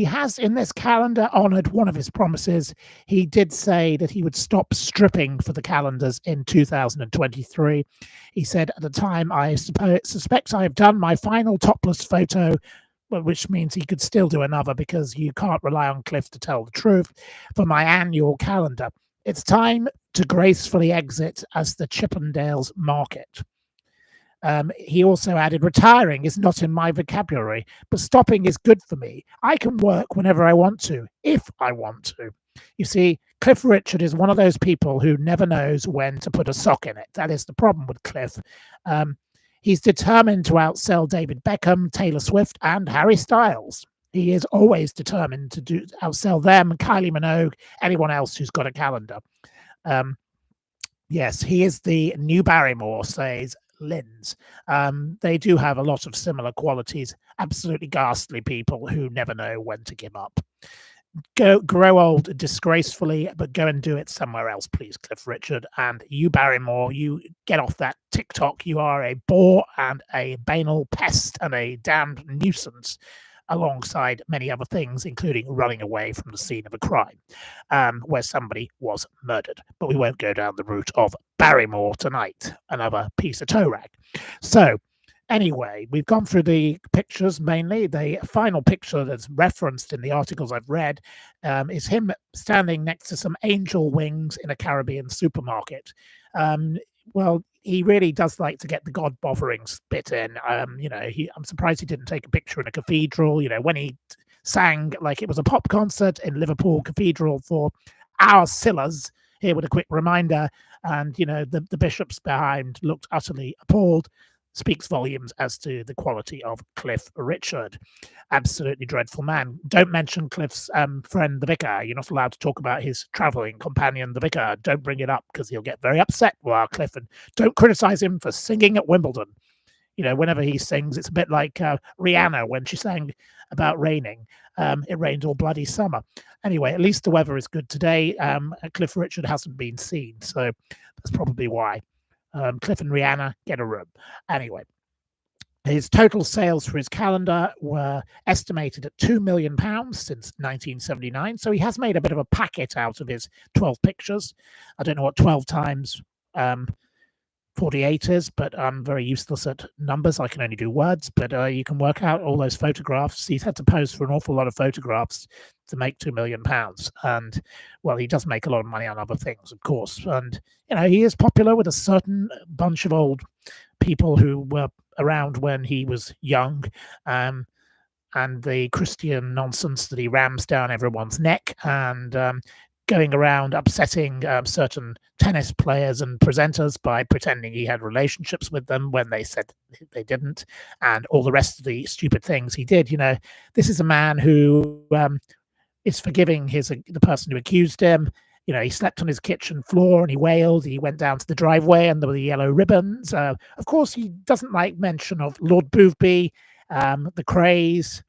has in this calendar honored one of his promises. He did say that he would stop stripping for the calendars in 2023. He said at the time, I suspect I have done my final topless photo, which means he could still do another because you can't rely on Cliff to tell the truth, for my annual calendar. It's time to gracefully exit as the Chippendales market. He also added, retiring is not in my vocabulary, but stopping is good for me. I can work whenever I want to, if I want to. You see, Cliff Richard is one of those people who never knows when to put a sock in it. That is the problem with Cliff. Um, he's determined to outsell David Beckham, Taylor Swift, and Harry Styles. He is always determined to outsell them, Kylie Minogue, anyone else who's got a calendar. Yes, he is the new Barrymore, says Linz. They do have a lot of similar qualities. Absolutely ghastly people who never know when to give up. Grow old disgracefully, but go and do it somewhere else, please, Cliff Richard. And you, Barrymore, you get off that TikTok. You are a bore and a banal pest and a damned nuisance, alongside many other things, including running away from the scene of a crime where somebody was murdered. But we won't go down the route of Barrymore tonight, another piece of toe rag. So, anyway, we've gone through the pictures mainly. The final picture that's referenced in the articles I've read is him standing next to some angel wings in a Caribbean supermarket. Well, he really does like to get the God bothering bit in. I'm surprised he didn't take a picture in a cathedral. When he sang like it was a pop concert in Liverpool Cathedral for our Scylla's. Here with a quick reminder, and the bishops behind looked utterly appalled. Speaks volumes as to the quality of Cliff Richard. Absolutely dreadful man. Don't mention Cliff's friend, the vicar. You're not allowed to talk about his traveling companion, the vicar. Don't bring it up because he'll get very upset. Well, Cliff, and don't criticize him for singing at Wimbledon. Whenever he sings, it's a bit like Rihanna when she sang about raining. It rained all bloody summer. Anyway, at least the weather is good today. Cliff Richard hasn't been seen, so that's probably why. Cliff and Rihanna, get a room. Anyway, his total sales for his calendar were estimated at £2 million since 1979. So he has made a bit of a packet out of his 12 pictures. I don't know what 12 times 48 is, but I'm very useless at numbers. I can only do words, but you can work out all those photographs. He's had to pose for an awful lot of photographs to make £2 million. And, well, he does make a lot of money on other things, of course. And, he is popular with a certain bunch of old people who were around when he was young. And the Christian nonsense that he rams down everyone's neck and going around upsetting certain tennis players and presenters by pretending he had relationships with them when they said they didn't, and all the rest of the stupid things he did. This is a man who is forgiving the person who accused him. He slept on his kitchen floor and he wailed. He went down to the driveway and there were the yellow ribbons. Of course, he doesn't like mention of Lord Boothby, the Craze,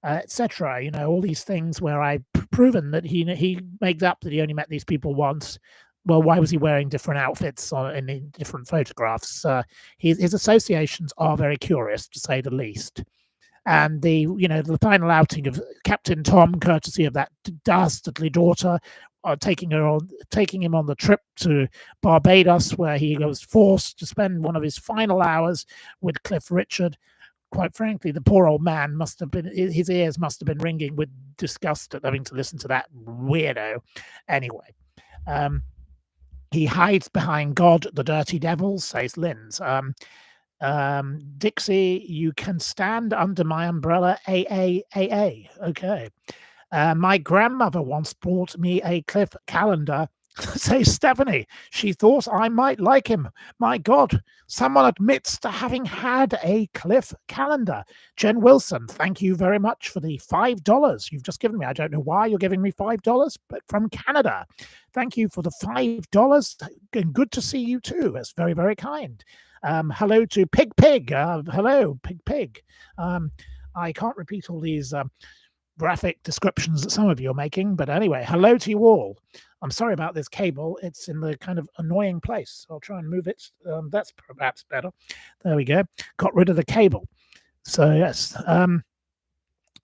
etc. All these things where I've proven that he makes up that he only met these people once. Well, why was he wearing different outfits in different photographs? His associations are very curious, to say the least. And the final outing of Captain Tom, courtesy of that dastardly daughter, taking him on the trip to Barbados, where he was forced to spend one of his final hours with Cliff Richard. Quite frankly, the poor old man his ears must have been ringing with disgust at having to listen to that weirdo. Anyway, he hides behind God, the dirty devil, says Linz. Dixie, you can stand under my umbrella, AAAA. Okay. My grandmother once bought me a Cliff calendar. Says Stephanie. She thought I might like him. My God, someone admits to having had a Cliff calendar. Jen Wilson, thank you very much for the $5 you've just given me. I don't know why you're giving me $5, but from Canada. Thank you for the $5. And good to see you too. That's very, very kind. Hello to Pig. Hello, Pig. I can't repeat all these graphic descriptions that some of you are making, but anyway, hello to you all. I'm sorry about this cable. It's in the kind of annoying place. I'll try and move it. That's perhaps better. There we go. Got rid of the cable. So yes.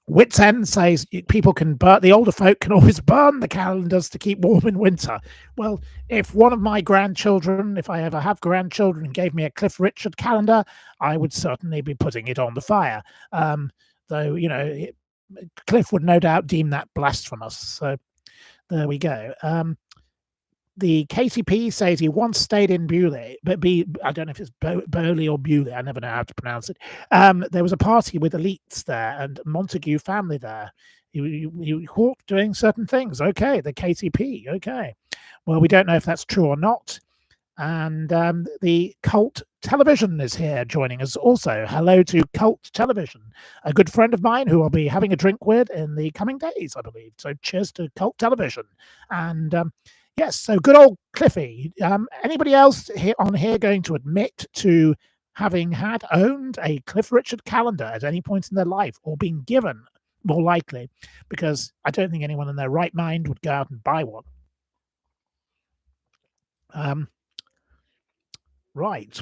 Wits End says people can burn, the older folk can always burn the calendars to keep warm in winter. Well, if one of my grandchildren, if I ever have grandchildren, gave me a Cliff Richard calendar, I would certainly be putting it on the fire. Though, Cliff would no doubt deem that blasphemous. So there we go. the KCP says he once stayed in Bewley, but I don't know if it's Bowley or Bewley. I never know how to pronounce it. There was a party with elites there and Montague family there. You caught doing certain things. Okay, the KCP. Okay. Well, we don't know if that's true or not. And the Cult Television is here joining us also. Hello to Cult Television, a good friend of mine who I'll be having a drink with in the coming days, I believe. So cheers to Cult Television. And yes, so good old Cliffy. Anybody else on here going to admit to having owned a Cliff Richard calendar at any point in their life, or being given, more likely, because I don't think anyone in their right mind would go out and buy one. Right.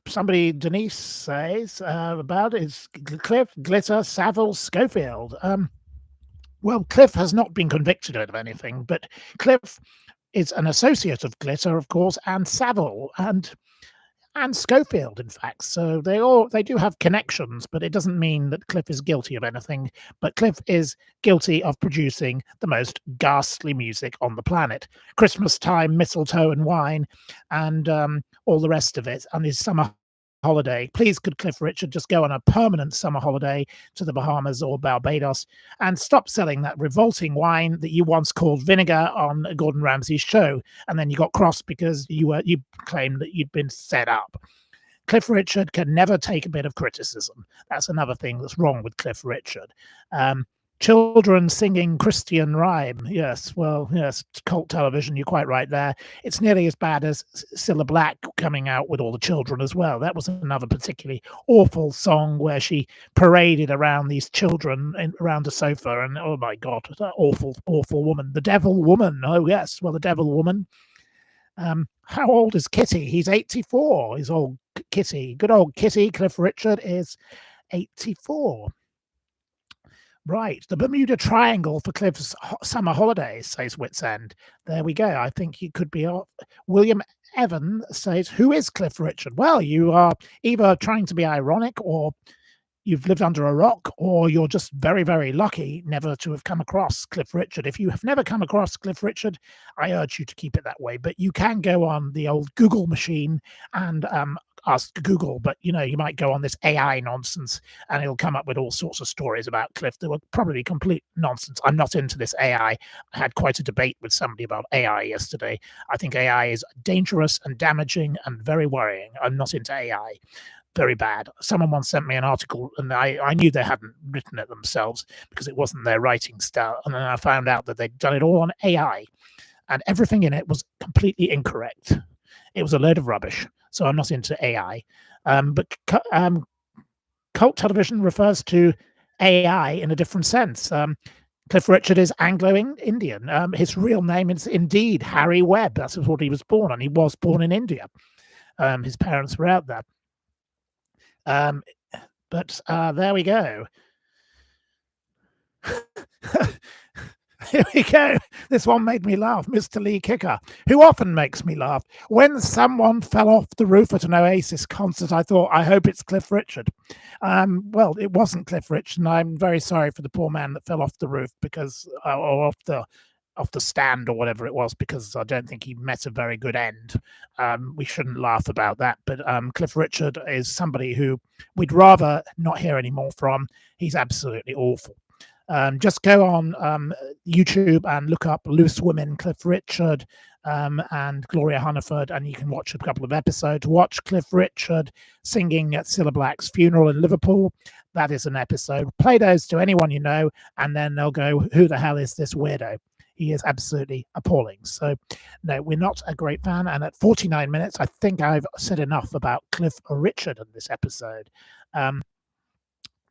Somebody, Denise says about is Cliff, Glitter, Savile, Schofield. Well, Cliff has not been convicted of anything, but Cliff is an associate of Glitter, of course, and Savile and Schofield, in fact. So they do have connections, but it doesn't mean that Cliff is guilty of anything. But Cliff is guilty of producing the most ghastly music on the planet. Christmas time, mistletoe and wine, and all the rest of it, and his summer holiday. Please, could Cliff Richard just go on a permanent summer holiday to the Bahamas or Barbados and stop selling that revolting wine that you once called vinegar on Gordon Ramsay's show, and then you got cross because you claimed that you'd been set up. Cliff Richard can never take a bit of criticism. That's another thing that's wrong with Cliff Richard. Children singing Christian rhyme. Yes, well, yes, Cult Television, you're quite right there. It's nearly as bad as Cilla Black coming out with all the children as well. That was another particularly awful song where she paraded around these children around a sofa, and oh my God, that awful, awful woman. The Devil Woman. Oh, yes, well, the Devil Woman. How old is Kitty? He's 84. He's old Kitty. Good old Kitty. Cliff Richard is 84. Right, the Bermuda Triangle for Cliff's summer holidays, says Witsend. There we go. I think he could be off. William Evan says, who is Cliff Richard? Well, you are either trying to be ironic, or you've lived under a rock, or you're just very, very lucky never to have come across Cliff Richard. If you have never come across Cliff Richard, I urge you to keep it that way. But you can go on the old Google machine and ask Google, but you might go on this AI nonsense and it'll come up with all sorts of stories about Cliff that were probably complete nonsense. I'm not into this AI. I had quite a debate with somebody about AI yesterday. I think AI is dangerous and damaging and very worrying. I'm not into AI. Very bad. Someone once sent me an article, and I knew they hadn't written it themselves because it wasn't their writing style. And then I found out that they'd done it all on AI, and everything in it was completely incorrect. It was a load of rubbish. So I'm not into AI. But Cult Television refers to AI in a different sense. Cliff Richard is Anglo-Indian. His real name is indeed Harry Webb. That's what he was born on. He was born in India. His parents were out there. But there we go. Here we go. This one made me laugh. Mr. Lee Kicker, who often makes me laugh. When someone fell off the roof at an Oasis concert, I thought, I hope it's Cliff Richard. Well, it wasn't Cliff Richard, and I'm very sorry for the poor man that fell off the roof because, or off the stand or whatever it was, because I don't think he met a very good end. We shouldn't laugh about that. But Cliff Richard is somebody who we'd rather not hear any more from. He's absolutely awful. Just go on YouTube and look up Loose Women, Cliff Richard, and Gloria Hunniford, and you can watch a couple of episodes. Watch Cliff Richard singing at Cilla Black's funeral in Liverpool. That is an episode. Play those to anyone you know, and then they'll go, who the hell is this weirdo? He is absolutely appalling. So, no, we're not a great fan. And at 49 minutes, I think I've said enough about Cliff Richard in this episode.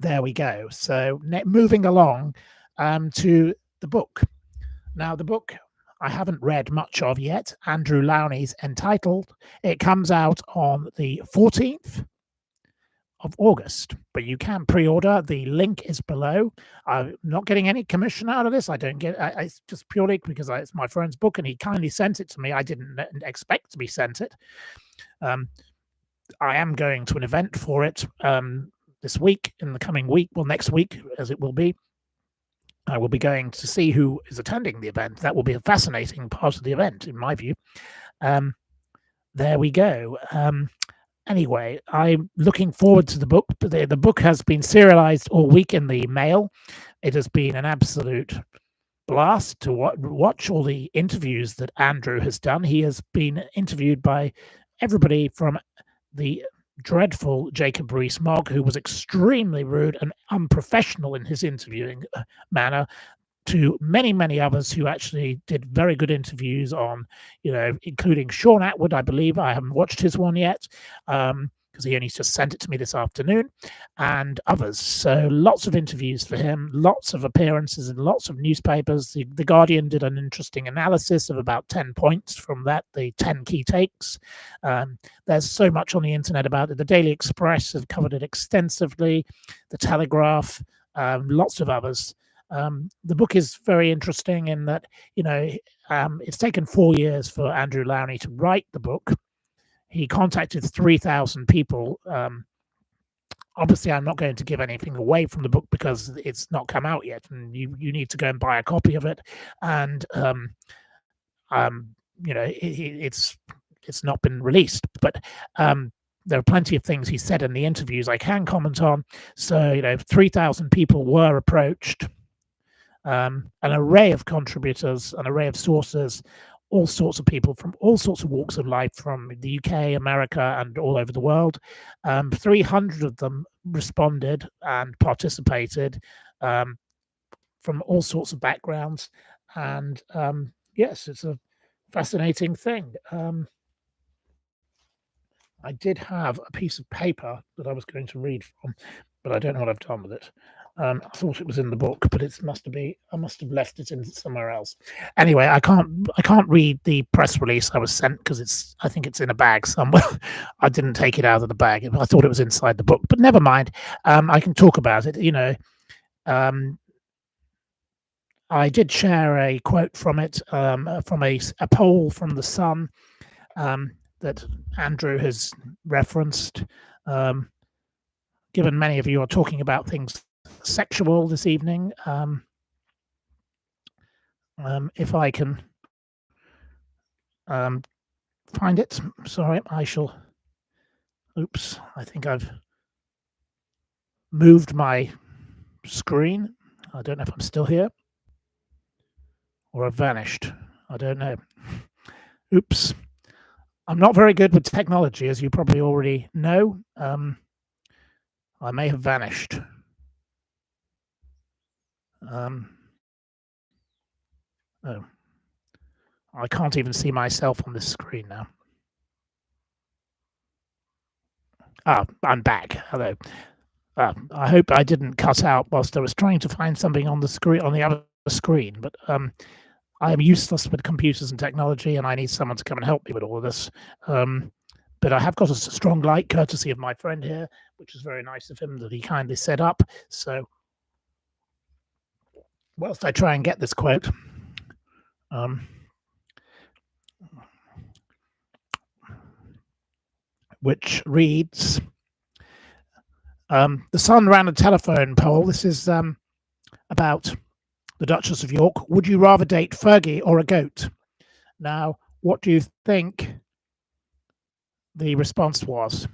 There we go. So moving along to the book. Now, the book I haven't read much of yet. Andrew Lownie's entitled. It comes out on the 14th of August, but you can pre-order. The link is below. I'm not getting any commission out of this. I don't get it's just purely because it's my friend's book and he kindly sent it to me. I didn't expect to be sent it. I am going to an event for it this week, in the coming week, well, next week, as it will be. I will be going to see who is attending the event. That will be a fascinating part of the event, in my view. There we go. Anyway, I'm looking forward to the book. The book has been serialized all week in the mail. It has been an absolute blast to watch all the interviews that Andrew has done. He has been interviewed by everybody from the dreadful Jacob Rees-Mogg, who was extremely rude and unprofessional in his interviewing manner, to many, many others who actually did very good interviews on, including Sean Atwood, I believe. I haven't watched his one yet because he only just sent it to me this afternoon, and others. So lots of interviews for him, lots of appearances in lots of newspapers. The Guardian did an interesting analysis of about 10 points from that, the 10 key takes. There's so much on the internet about it. The Daily Express have covered it extensively, the Telegraph, lots of others. The book is very interesting in that, it's taken 4 years for Andrew Lownie to write the book. He contacted 3,000 people. Obviously, I'm not going to give anything away from the book because it's not come out yet, and you need to go and buy a copy of it. And it's not been released, but there are plenty of things he said in the interviews I can comment on. So 3,000 people were approached. An array of contributors, an array of sources, all sorts of people from all sorts of walks of life from the UK, America, and all over the world. 300 of them responded and participated from all sorts of backgrounds. And yes, it's a fascinating thing. I did have a piece of paper that I was going to read from, but I don't know what I've done with it. I thought it was in the book, but I must have left it in somewhere else. Anyway, I can't read the press release I was sent because I think it's in a bag somewhere. I didn't take it out of the bag. I thought it was inside the book, but never mind. I can talk about it. I did share a quote from it, from a poll from The Sun that Andrew has referenced. Given many of you are talking about things sexual this evening, if I can find it. Sorry, I shall. Oops, I think I've moved my screen. I don't know if I'm still here or I've vanished. I don't know. Oops. I'm not very good with technology, as you probably already know. I may have vanished. Oh, I can't even see myself on this screen now. I'm back. Hello. I hope I didn't cut out whilst I was trying to find something on the screen, on the other screen, but I am useless with computers and technology, and I need someone to come and help me with all of this. But I have got a strong light, courtesy of my friend here, which is very nice of him that he kindly set up. So whilst I try and get this quote, which reads, The Sun ran a telephone poll. This is about the Duchess of York. Would you rather date Fergie or a goat? Now, what do you think the response was?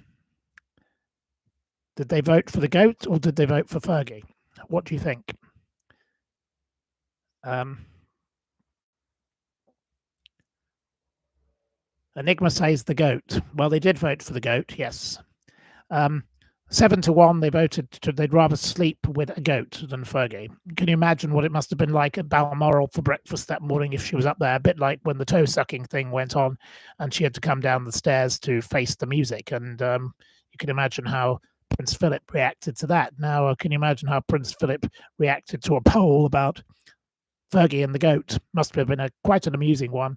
Did they vote for the goat or did they vote for Fergie? What do you think? Enigma says the goat. Well, they did vote for the goat, yes. 7-1, they voted they'd rather sleep with a goat than Fergie. Can you imagine what it must have been like at Balmoral for breakfast that morning if she was up there? A bit like when the toe-sucking thing went on and she had to come down the stairs to face the music. And you can imagine how Prince Philip reacted to that. Now, can you imagine how Prince Philip reacted to a poll about Fergie and the goat? Must have been quite an amusing one.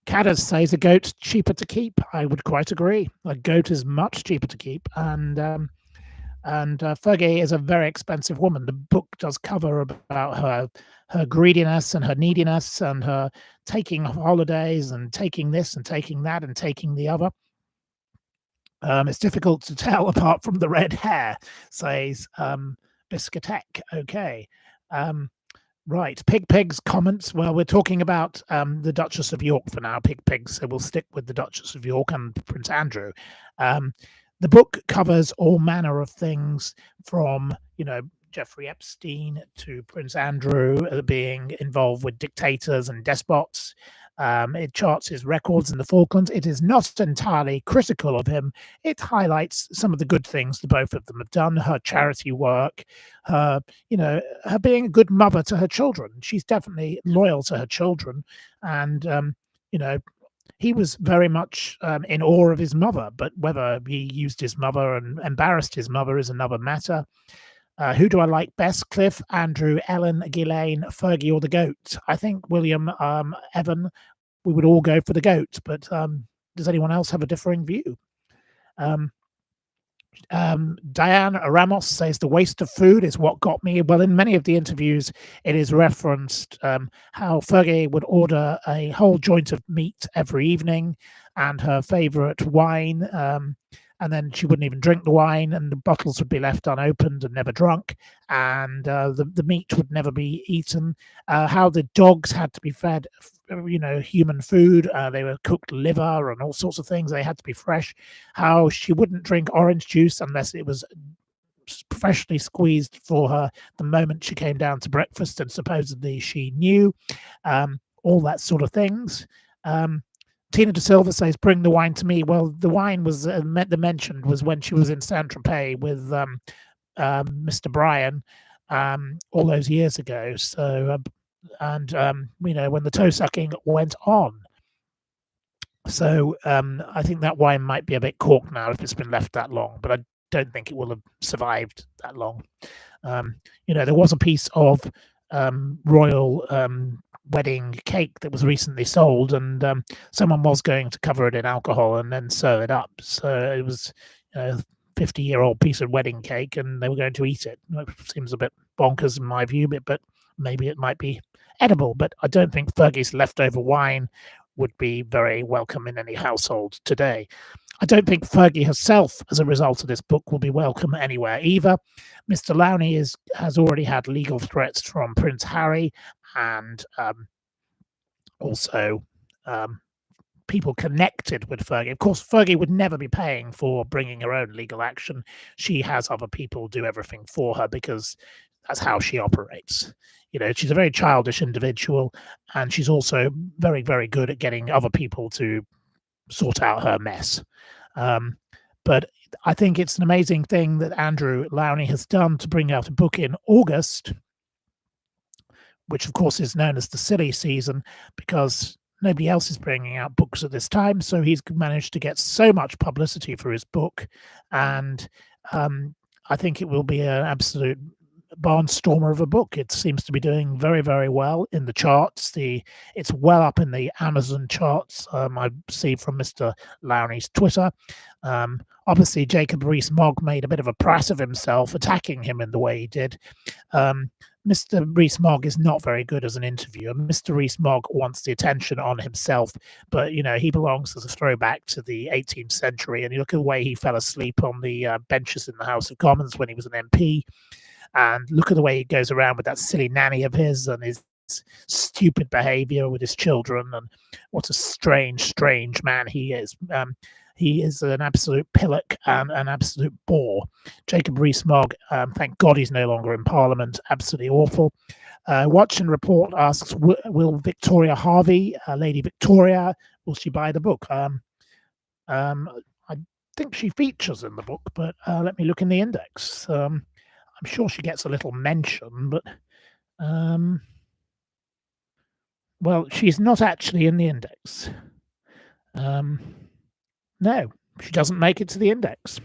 Caddis says a goat's cheaper to keep. I would quite agree. A goat is much cheaper to keep, and Fergie is a very expensive woman. The book does cover about her greediness and her neediness and her taking holidays and taking this and taking that and taking the other. It's difficult to tell apart from the red hair, says Biscuitec. Okay. Um, right, Pig's comments. Well, we're talking about the Duchess of York for now, Pig's, so we'll stick with the Duchess of York and Prince Andrew. Um, the book covers all manner of things from, Jeffrey Epstein to Prince Andrew being involved with dictators and despots. It charts his records in the Falklands. It is not entirely critical of him. It highlights some of the good things the both of them have done, her charity work, her, her being a good mother to her children. She's definitely loyal to her children. And, he was very much in awe of his mother, but whether he used his mother and embarrassed his mother is another matter. Who do I like best? Cliff, Andrew, Ellen, Ghislaine, Fergie, or the goat? I think William, Evan, we would all go for the goat, but does anyone else have a differing view? Diane Ramos says the waste of food is what got me. Well, in many of the interviews, it is referenced how Fergie would order a whole joint of meat every evening and her favourite wine. And then she wouldn't even drink the wine, and the bottles would be left unopened and never drunk, and the meat would never be eaten. How the dogs had to be fed, human food. They were cooked liver and all sorts of things. They had to be fresh. How she wouldn't drink orange juice unless it was professionally squeezed for her the moment she came down to breakfast, and supposedly she knew. All that sort of things. Tina De Silva says, "Bring the wine to me." Well, the wine was the mentioned was when she was in Saint Tropez with Mr. Brian all those years ago. So, when the toe sucking went on. So I think that wine might be a bit corked now if it's been left that long, but I don't think it will have survived that long. There was a piece of royal wedding cake that was recently sold, and someone was going to cover it in alcohol and then sew it up. So it was a 50-year-old piece of wedding cake, and they were going to eat it. It seems a bit bonkers in my view, but maybe it might be edible. But I don't think Fergie's leftover wine would be very welcome in any household today. I don't think Fergie herself, as a result of this book, will be welcome anywhere either. Mr. Lownie has already had legal threats from Prince Harry and also people connected with Fergie. Of course, Fergie would never be paying for bringing her own legal action. She has other people do everything for her because that's how she operates. She's a very childish individual, and she's also very, very good at getting other people to sort out her mess. But I think it's an amazing thing that Andrew Lownie has done to bring out a book in August, which of course is known as the silly season because nobody else is bringing out books at this time. So he's managed to get so much publicity for his book. And I think it will be an absolute barnstormer of a book. It seems to be doing very, very well in the charts. It's well up in the Amazon charts. I see from Mr. Lownie's Twitter. Obviously, Jacob Rees-Mogg made a bit of a press of himself, attacking him in the way he did. Mr. Rees-Mogg is not very good as an interviewer. Mr. Rees-Mogg wants the attention on himself, but he belongs as a throwback to the 18th century. And you look at the way he fell asleep on the benches in the House of Commons when he was an MP. And look at the way he goes around with that silly nanny of his and his stupid behavior with his children. And what a strange, strange man he is. He is an absolute pillock and an absolute bore. Jacob Rees-Mogg, thank God he's no longer in Parliament. Absolutely awful. Watch and Report asks, will Victoria Harvey, Lady Victoria, will she buy the book? I think she features in the book, but let me look in the index. I'm sure she gets a little mention, but well, she's not actually in the index. No, she doesn't make it to the index.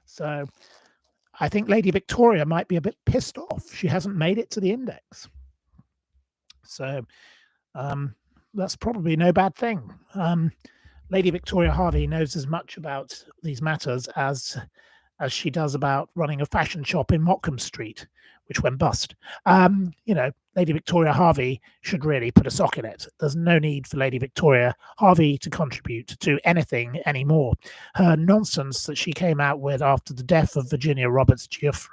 So I think Lady Victoria might be a bit pissed off. She hasn't made it to the index. So that's probably no bad thing. Lady Victoria Harvey knows as much about these matters as she does about running a fashion shop in Mottcombe Street, which went bust. Lady Victoria Harvey should really put a sock in it. There's no need for Lady Victoria Harvey to contribute to anything anymore. Her nonsense that she came out with after the death of Virginia Roberts Giuffre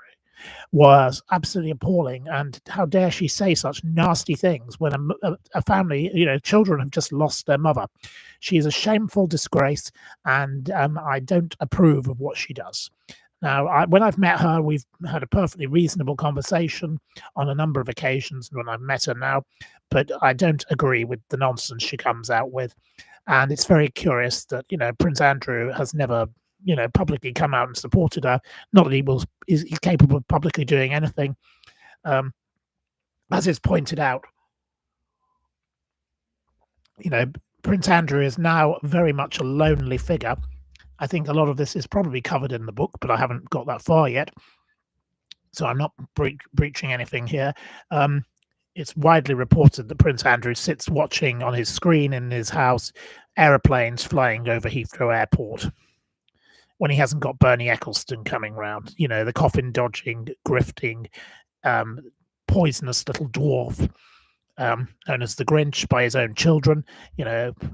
was absolutely appalling. And how dare she say such nasty things when a family, children have just lost their mother. She is a shameful disgrace, and I don't approve of what she does. Now, when I've met her, we've had a perfectly reasonable conversation on a number of occasions when I've met her now, but I don't agree with the nonsense she comes out with. And it's very curious that, Prince Andrew has never, publicly come out and supported her. Not that he's capable of publicly doing anything. As is pointed out, Prince Andrew is now very much a lonely figure. I think a lot of this is probably covered in the book, but I haven't got that far yet. So I'm not breaching anything here. It's widely reported that Prince Andrew sits watching on his screen in his house aeroplanes flying over Heathrow Airport when he hasn't got Bernie Ecclestone coming round, the coffin-dodging, grifting, poisonous little dwarf, known as the Grinch by his own children,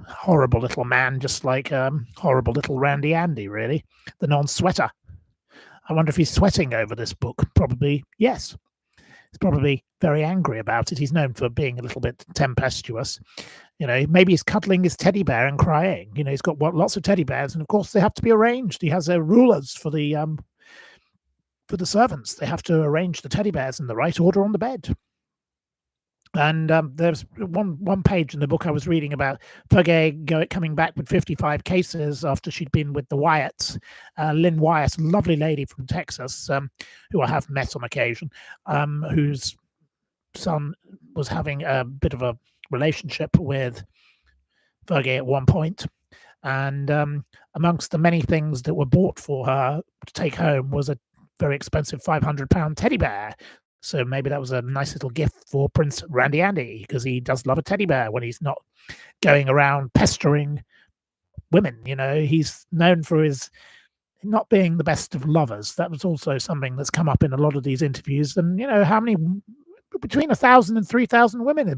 horrible little man, just like horrible little Randy Andy, really, the non-sweater. I wonder if he's sweating over this book. Probably, yes. He's probably very angry about it. He's known for being a little bit tempestuous. Maybe he's cuddling his teddy bear and crying. He's got lots of teddy bears, and of course they have to be arranged. He has rulers for the servants. They have to arrange the teddy bears in the right order on the bed. And there's one page in the book I was reading about Fergie coming back with 55 cases after she'd been with the Wyatts. Lynn Wyatt, a lovely lady from Texas, who I have met on occasion, whose son was having a bit of a relationship with Fergie at one point. And amongst the many things that were bought for her to take home was a very expensive £500 teddy bear. So maybe that was a nice little gift for Prince Randy Andy, because he does love a teddy bear when he's not going around pestering women. He's known for his not being the best of lovers. That was also something that's come up in a lot of these interviews. And, how many, between 1,000 and 3,000 women, a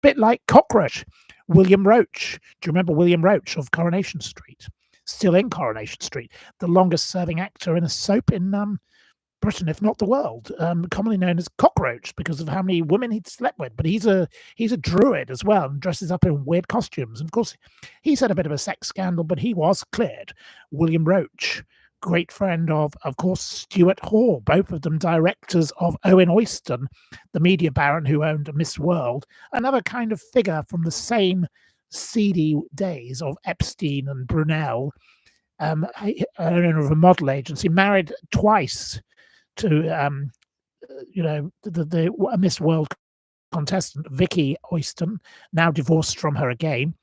bit like Cockroach. William Roach. Do you remember William Roach of Coronation Street? Still in Coronation Street. The longest serving actor in a soap in Britain, if not the world, commonly known as Cockroach because of how many women he'd slept with. But he's a druid as well and dresses up in weird costumes. And of course, he's had a bit of a sex scandal, but he was cleared. William Roach, great friend of course, Stuart Hall, both of them directors of Owen Oyston, the media baron who owned Miss World, another kind of figure from the same seedy days of Epstein and Brunel, owner of a model agency, married twice to the Miss World contestant Vicky Oyston, now divorced from her again.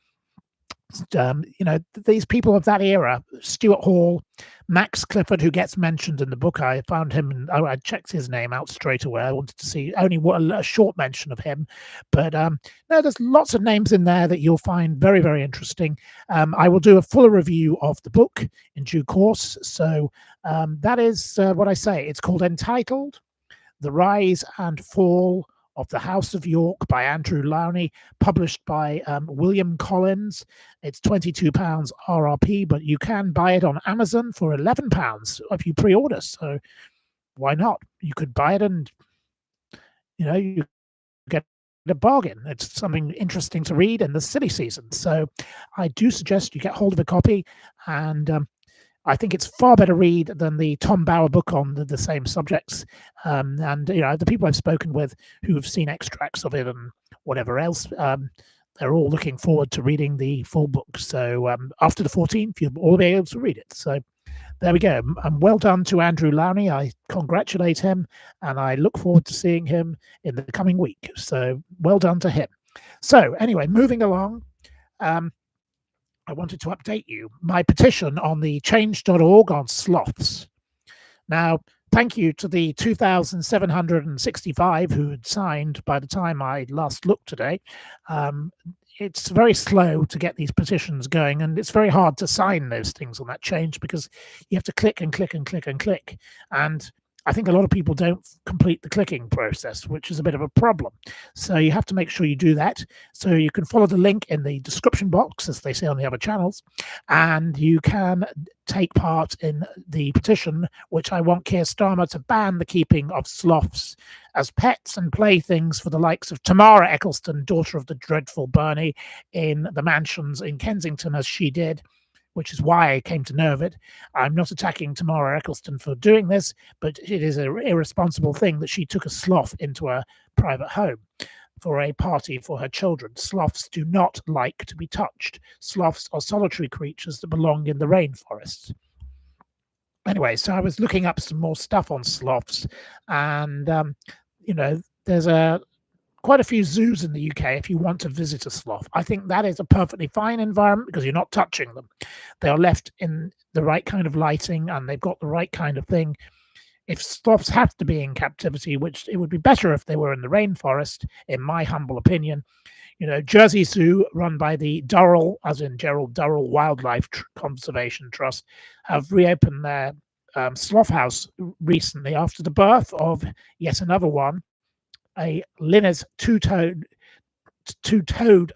These people of that era, Stuart Hall, Max Clifford, who gets mentioned in the book. I found him and I checked his name out straight away. I wanted to see only a short mention of him, but no, there's lots of names in there that you'll find very, very interesting. I will do a fuller review of the book in due course. So that is what I say. It's called Entitled: The Rise and Fall of the House of York by Andrew Lownie, published by William Collins. It's £22 RRP, but you can buy it on Amazon for £11 if you pre-order. So why not? You could buy it and, you get a bargain. It's something interesting to read in the silly season. So I do suggest you get hold of a copy, and I think it's far better read than the Tom Bower book on the same subjects. And, the people I've spoken with who have seen extracts of it and whatever else, they're all looking forward to reading the full book. So after the 14th, you'll all be able to read it. So there we go. And well done to Andrew Lownie. I congratulate him, and I look forward to seeing him in the coming week. So well done to him. So anyway, moving along. I wanted to update you. My petition on the change.org on sloths. Now, thank you to the 2,765 who had signed by the time I last looked today. It's very slow to get these petitions going, and it's very hard to sign those things on that change because you have to click and click and click and click. And I think a lot of people don't complete the clicking process, which is a bit of a problem. So you have to make sure you do that. So you can follow the link in the description box, as they say on the other channels, and you can take part in the petition, which I want Keir Starmer to ban the keeping of sloths as pets and playthings for the likes of Tamara Eccleston, daughter of the dreadful Bernie, in the mansions in Kensington, as she did, which is why I came to know of it. I'm not attacking Tamara Eccleston for doing this, but it is an irresponsible thing that she took a sloth into a private home for a party for her children. Sloths do not like to be touched. Sloths are solitary creatures that belong in the rainforests. Anyway, so I was looking up some more stuff on sloths, and there's quite a few zoos in the UK if you want to visit a sloth. I think that is a perfectly fine environment because you're not touching them. They are left in the right kind of lighting and they've got the right kind of thing. If sloths have to be in captivity, which it would be better if they were in the rainforest, in my humble opinion. Jersey Zoo, run by the Durrell, as in Gerald Durrell Wildlife Conservation Trust, have reopened their sloth house recently after the birth of yet another one, a Linnaeus two-toed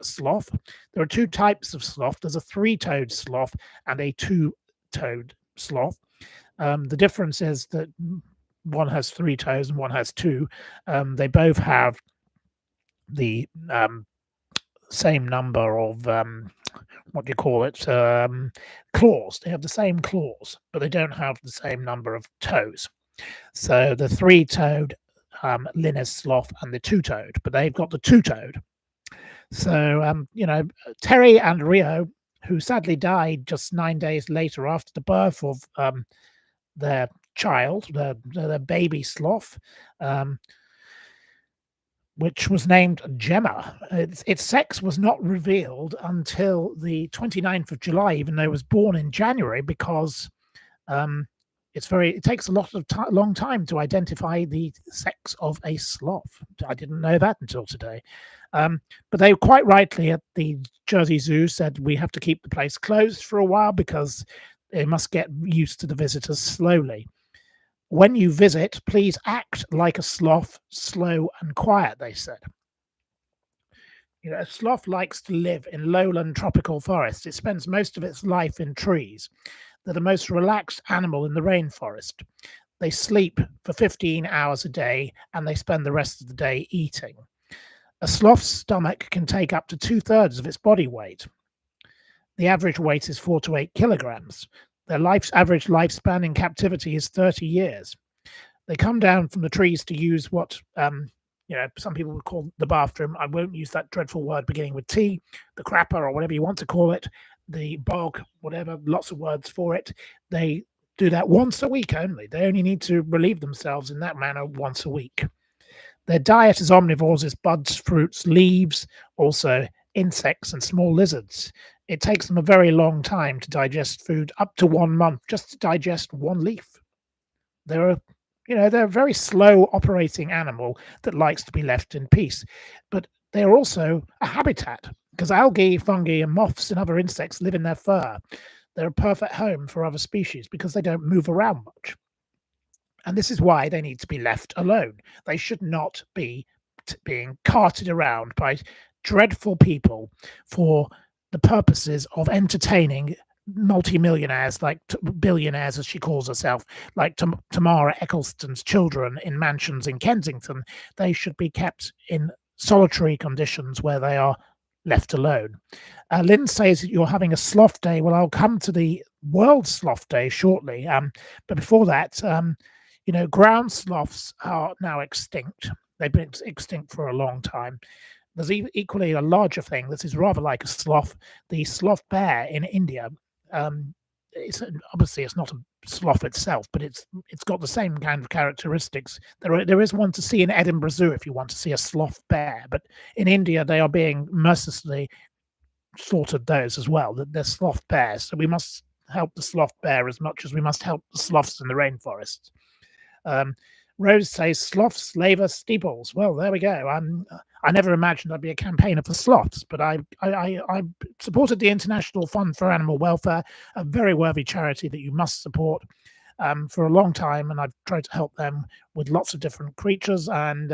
sloth. There are two types of sloth. There's a three-toed sloth and a two-toed sloth. The difference is that one has 3 toes and one has 2. They both have the same number of claws. They have the same claws, but they don't have the same number of toes. So the three-toed Linnaeus sloth and the two-toed, but they've got the two-toed. So Terry and Rio, who sadly died just 9 days later after the birth of their child, their baby sloth, which was named Gemma. Its sex was not revealed until the 29th of July, even though it was born in January, because it takes a long time to identify the sex of a sloth. I didn't know that until today. But they quite rightly at the Jersey Zoo said we have to keep the place closed for a while because they must get used to the visitors slowly. When you visit, please act like a sloth, slow and quiet, they said. A sloth likes to live in lowland tropical forests. It spends most of its life in trees. They're the most relaxed animal in the rainforest. They sleep for 15 hours a day and they spend the rest of the day eating. A sloth's stomach can take up to 2/3 of its body weight. The average weight is 4 to 8 kilograms. Their average lifespan in captivity is 30 years. They come down from the trees to use what some people would call the bathroom. I won't use that dreadful word beginning with T, the crapper or whatever you want to call it, the bog, whatever, lots of words for it. They do that once a week only. They only need to relieve themselves in that manner once a week. Their diet as omnivores is buds, fruits, leaves, also insects and small lizards. It takes them a very long time to digest food, up to 1 month, just to digest one leaf. They're a very slow operating animal that likes to be left in peace. But they're also a habitat because algae, fungi, and moths and other insects live in their fur. They're a perfect home for other species because they don't move around much. And this is why they need to be left alone. They should not be being carted around by dreadful people for the purposes of entertaining multimillionaires, like billionaires, as she calls herself, like Tamara Eccleston's children in mansions in Kensington. They should be kept in solitary conditions where they are left alone. Lynn says you're having a sloth day. Well, I'll come to the World Sloth Day shortly. But before that, ground sloths are now extinct. They've been extinct for a long time. There's equally a larger thing that is rather like a sloth, the sloth bear in India. It's not a sloth itself, but it's got the same kind of characteristics. There is one to see in Edinburgh Zoo if you want to see a sloth bear, but in India they are being mercilessly slaughtered those as well. They're sloth bears, so we must help the sloth bear as much as we must help the sloths in the rainforest. Rose says sloths slaver Steeples. Well, there we go. I never imagined I'd be a campaigner for sloths, but I supported the International Fund for Animal Welfare, a very worthy charity that you must support. for a long time, and I've tried to help them with lots of different creatures. And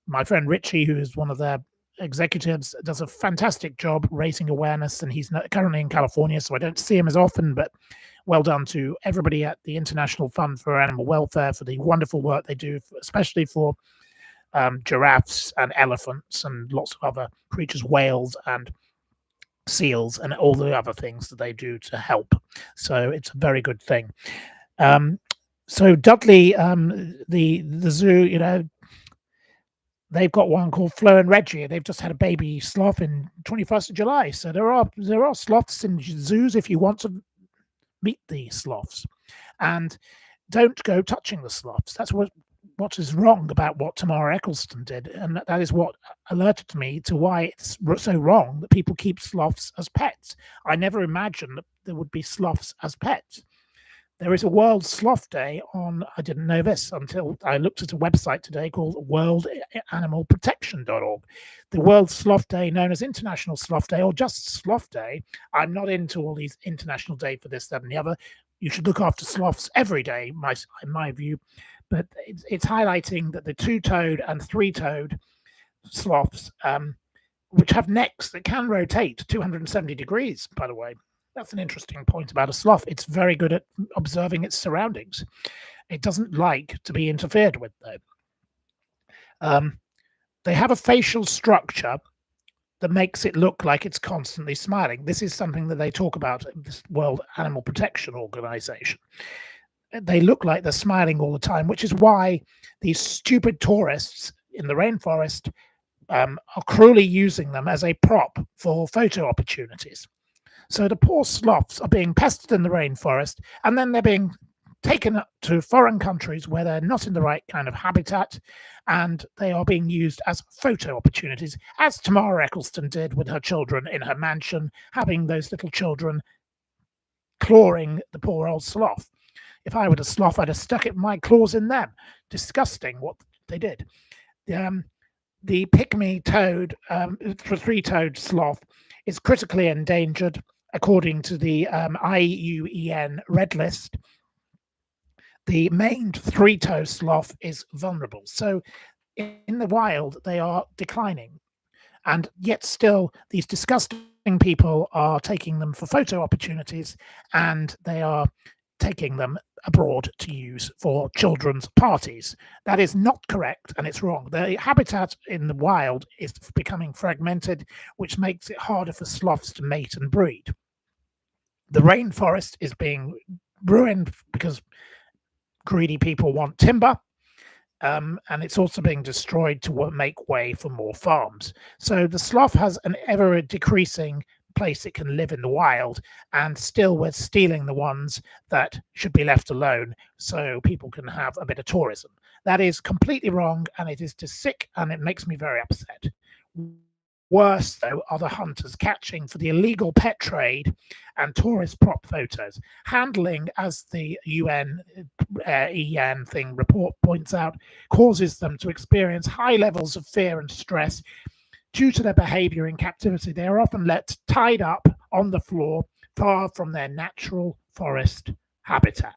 my friend Richie, who is one of their executives, does a fantastic job raising awareness, and he's currently in California, so I don't see him as often, but well done to everybody at the International Fund for Animal Welfare for the wonderful work they do, especially for giraffes and elephants and lots of other creatures, whales and seals and all the other things that they do to help. So it's a very good thing. So Dudley, the zoo, they've got one called Flo and Reggie. They've just had a baby sloth in 21st of July. So there are sloths in zoos if you want to meet the sloths. And don't go touching the sloths. That's what is wrong about what Tamara Eccleston did. And that is what alerted me to why it's so wrong that people keep sloths as pets. I never imagined that there would be sloths as pets. There is a World Sloth Day on, I didn't know this until I looked at a website today called worldanimalprotection.org. The World Sloth Day, known as International Sloth Day or just Sloth Day. I'm not into all these International Day for this, that, and the other. You should look after sloths every day, in my view. But it's highlighting that the two-toed and three-toed sloths, which have necks that can rotate 270 degrees, by the way. That's an interesting point about a sloth. It's very good at observing its surroundings. It doesn't like to be interfered with, though. They have a facial structure that makes it look like it's constantly smiling. This is something that they talk about in this World Animal Protection Organization. They look like they're smiling all the time, which is why these stupid tourists in the rainforest are cruelly using them as a prop for photo opportunities. So the poor sloths are being pestered in the rainforest, and then they're being taken to foreign countries where they're not in the right kind of habitat, and they are being used as photo opportunities, as Tamara Eccleston did with her children in her mansion, having those little children clawing the poor old sloth. If I were a sloth, I'd have stuck my claws in them. Disgusting what they did. The pygmy toad, three-toed sloth, is critically endangered according to the IUCN Red List. The maned three-toed sloth is vulnerable. So in the wild, they are declining. And yet still, these disgusting people are taking them for photo opportunities, and they are taking them abroad to use for children's parties. That is not correct, and it's wrong. The habitat in the wild is becoming fragmented, which makes it harder for sloths to mate and breed. The rainforest is being ruined because greedy people want timber, and it's also being destroyed to make way for more farms. So the sloth has an ever decreasing place it can live in the wild, and still we're stealing the ones that should be left alone so people can have a bit of tourism. That is completely wrong, and it is just sick, and it makes me very upset. Worse, though, are the hunters catching for the illegal pet trade and tourist prop photos. Handling, as the EN thing report points out, causes them to experience high levels of fear and stress. Due to their behavior in captivity, they are often left tied up on the floor, far from their natural forest habitat.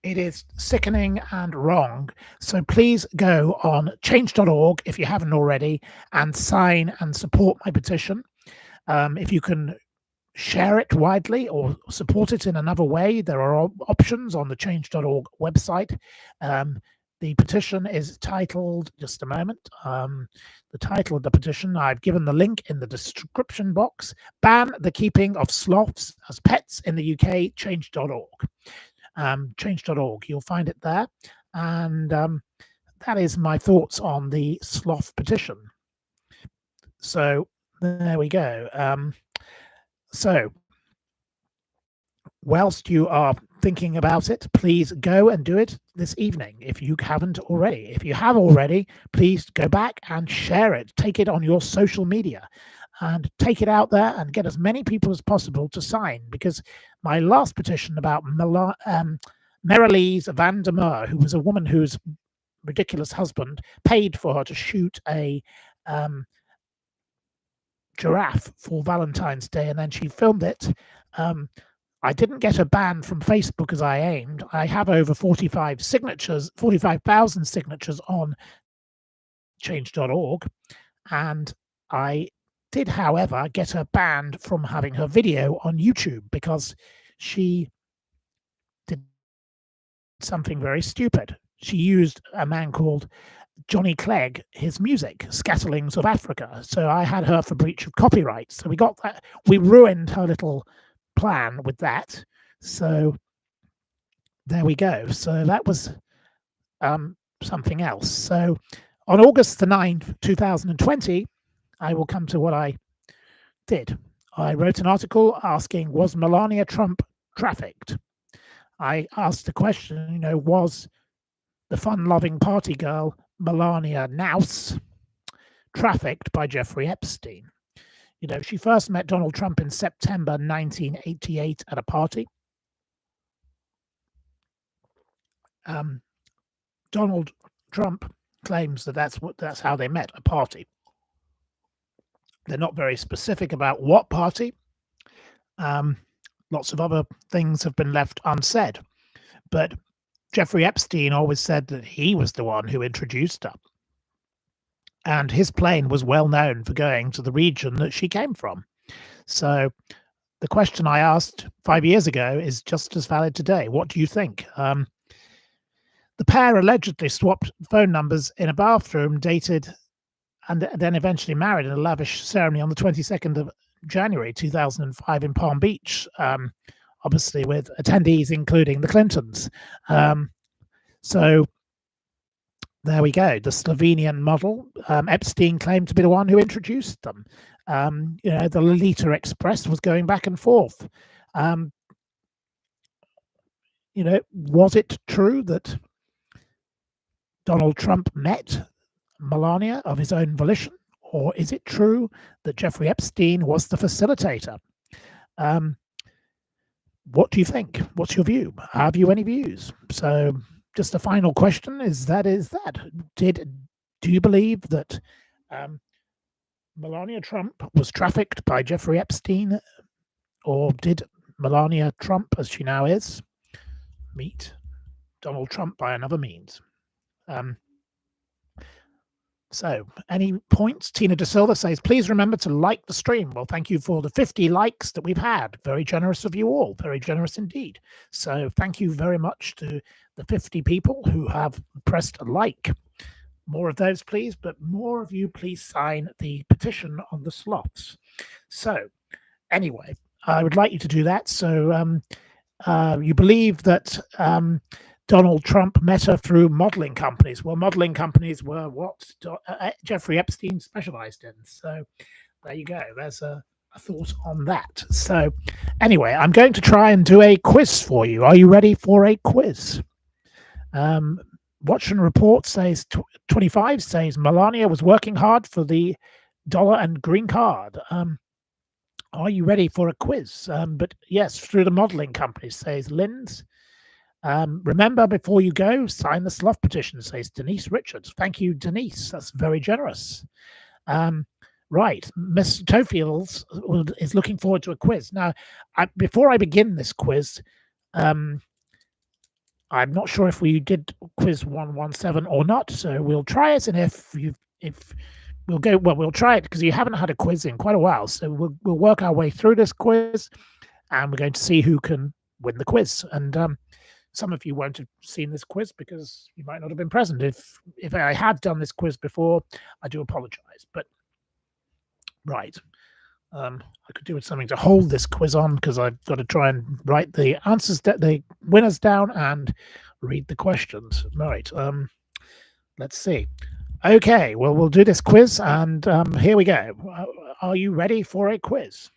It is sickening and wrong. So please go on change.org if you haven't already and sign and support my petition. If you can share it widely or support it in another way, there are options on the change.org website. The petition is titled, just a moment, the title of the petition, I've given the link in the description box, Ban the Keeping of Sloths as Pets in the UK, change.org. Change.org, you'll find it there. And that is my thoughts on the sloth petition. So there we go. So whilst you are thinking about it, please go and do it this evening if you haven't already. If you have already, please go back and share it. Take it on your social media and take it out there and get as many people as possible to sign, because my last petition about Merrilies van der Merwe, who was a woman whose ridiculous husband paid for her to shoot a giraffe for Valentine's Day, and then she filmed it. I didn't get a ban from Facebook as I aimed. I have over 45,000 signatures on change.org, and I did, however, get her banned from having her video on YouTube because she did something very stupid. She used a man called Johnny Clegg, his music, Scatterlings of Africa. So I had her for breach of copyright. So we got that. We ruined her little plan with that. So there we go. So that was something else. So on August the 9th, 2020, I will come to what I did. I wrote an article asking, was Melania Trump trafficked? I asked the question, was the fun-loving party girl Melania Naus trafficked by Jeffrey Epstein? She first met Donald Trump in September 1988 at a party. Donald Trump claims that that's how they met, a party. They're not very specific about what party. Lots of other things have been left unsaid. But Jeffrey Epstein always said that he was the one who introduced her. And his plane was well known for going to the region that she came from. So the question I asked 5 years ago is just as valid today. What do you think? The pair allegedly swapped phone numbers in a bathroom, dated, and then eventually married in a lavish ceremony on the 22nd of January 2005 in Palm Beach, obviously with attendees including the Clintons. So there we go. The Slovenian model, Epstein claimed to be the one who introduced them. The Lolita Express was going back and forth. Was it true that Donald Trump met Melania of his own volition, or is it true that Jeffrey Epstein was the facilitator? What do you think? What's your view? Have you any views? So just a final question is that do you believe that Melania Trump was trafficked by Jeffrey Epstein, or did Melania Trump, as she now is, meet Donald Trump by another means? So, any points? Tina De Silva says, please remember to like the stream. Well, thank you for the 50 likes that we've had. Very generous of you all. Very generous indeed. So thank you very much to the 50 people who have pressed like. More of those, please. But more of you, please sign the petition on the sloths. So anyway, I would like you to do that. So you believe that Donald Trump met her through modeling companies. Well, modeling companies were what Jeffrey Epstein specialized in. So there you go. There's a thought on that. So anyway, I'm going to try and do a quiz for you. Are you ready for a quiz? Watch and Report says 25 says Melania was working hard for the dollar and green card. Are you ready for a quiz? But yes, through the modeling company, says Lynn's. Remember, before you go, sign the sloth petition, says Denise Richards. Thank you, Denise. That's very generous. Right. Mr. Tofields is looking forward to a quiz. Now, before I begin this quiz, I'm not sure if we did quiz 117 or not, so we'll try it. And if we'll go, well, we'll try it because you haven't had a quiz in quite a while. So we'll work our way through this quiz, and we're going to see who can win the quiz. And some of you won't have seen this quiz because you might not have been present. If I had done this quiz before, I do apologize. But right, I could do with something to hold this quiz on because I've got to try and write the answers, the winners down, and read the questions. Right. Let's see. Okay. Well, we'll do this quiz, and here we go. Are you ready for a quiz?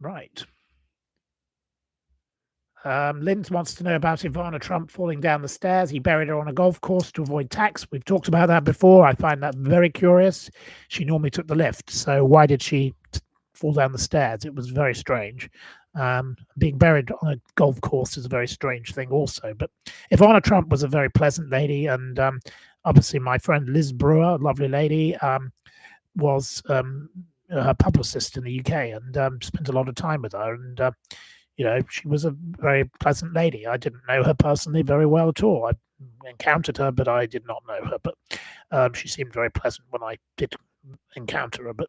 Right. Lind wants to know about Ivana Trump falling down the stairs. He buried her on a golf course to avoid tax. We've talked about that before. I find that very curious. She normally took the lift. So why did she fall down the stairs? It was very strange. Being buried on a golf course is a very strange thing also. But Ivana Trump was a very pleasant lady. And obviously my friend Liz Brewer, lovely lady, was her publicist in the UK, and spent a lot of time with her. And she was a very pleasant lady. I didn't know her personally very well at all. I encountered her, but I did not know her. But she seemed very pleasant when I did encounter her. But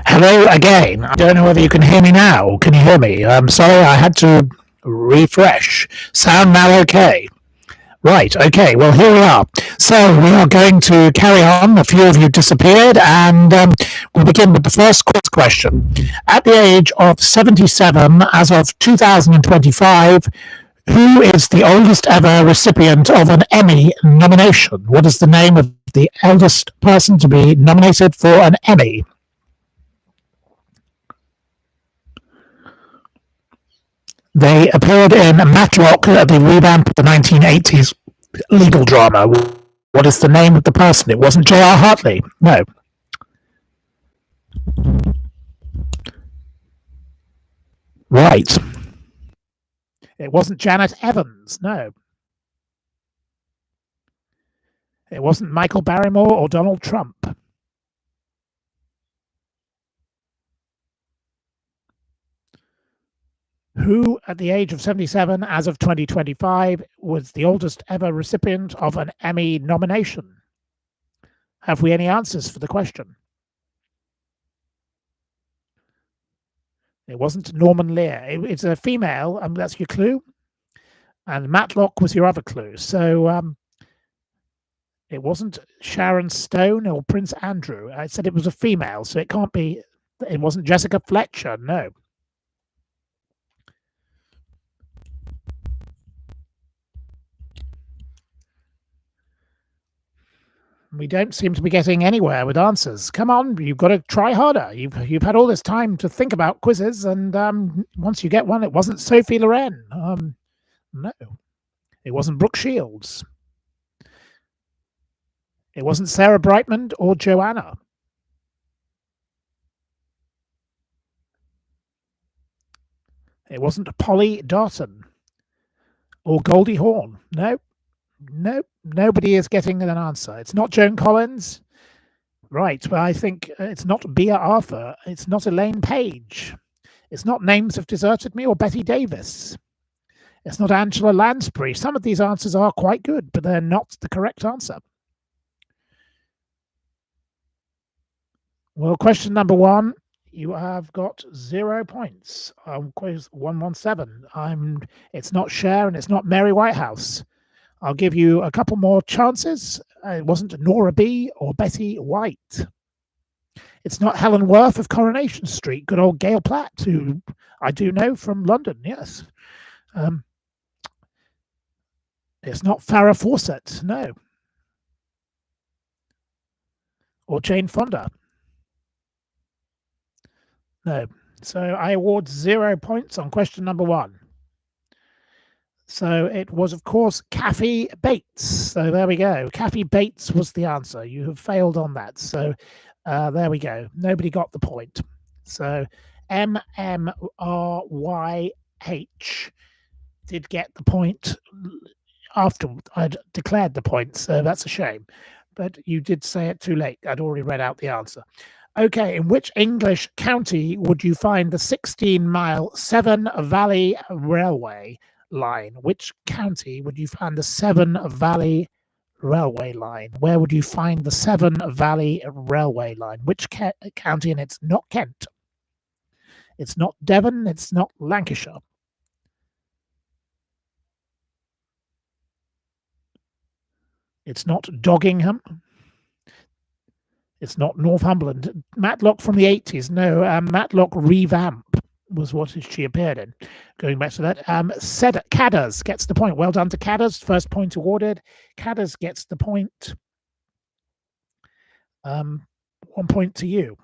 hello again. I don't know whether you can hear me now. Can you hear me? I'm sorry, I had to refresh. Sound now okay? Right, okay, well, here we are. So, we are going to carry on. A few of you disappeared, and we'll begin with the first quiz question. At the age of 77, as of 2025, who is the oldest ever recipient of an Emmy nomination? What is the name of the eldest person to be nominated for an Emmy? They appeared in Matlock, the revamp of the 1980s legal drama. What is the name of the person? It wasn't J.R. Hartley. No. Right. It wasn't Janet Evans. No. It wasn't Michael Barrymore or Donald Trump. Who, at the age of 77, as of 2025, was the oldest ever recipient of an Emmy nomination? Have we any answers for the question? It wasn't Norman Lear. It's a female, and that's your clue. And Matlock was your other clue. So it wasn't Sharon Stone or Prince Andrew. I said it was a female, so it can't be. It wasn't Jessica Fletcher. No. We don't seem to be getting anywhere with answers. Come on, you've got to try harder. You've had all this time to think about quizzes, and once you get one, it wasn't Sophie Loren. No, it wasn't Brooke Shields. It wasn't Sarah Brightman or Joanna. It wasn't Polly Darton or Goldie Hawn. No, nobody is getting an answer. It's not Joan Collins. Right, well, I think it's not Bea Arthur. It's not Elaine Page. It's not Names Have Deserted Me or Betty Davis. It's not Angela Lansbury. Some of these answers are quite good, but they're not the correct answer. Well, question number one, you have got 0 points. Quiz 117. It's not Cher and it's not Mary Whitehouse. I'll give you a couple more chances. It wasn't Nora B or Betty White. It's not Helen Worth of Coronation Street, good old Gail Platt, who I do know from London, yes. It's not Farrah Fawcett, no. Or Jane Fonda. No. So I award 0 points on question number 1. So it was, of course, Kathy Bates. So there we go. Kathy Bates was the answer. You have failed on that. So there we go. Nobody got the point. So MMRYH did get the point after I'd declared the point. So that's a shame. But you did say it too late. I'd already read out the answer. Okay, in which English county would you find the 16-mile Severn Valley Railway line? Which county would you find the Severn Valley Railway line? Where would you find the Severn Valley Railway line? Which county? And it's not Kent. It's not Devon. It's not Lancashire. It's not Doggingham. It's not Northumberland. Matlock from the 80s. No, Matlock Revamp was what she appeared in. Going back to that. Cadders gets the point. Well done to Cadders. First point awarded. Cadders gets the point. 1 point to you.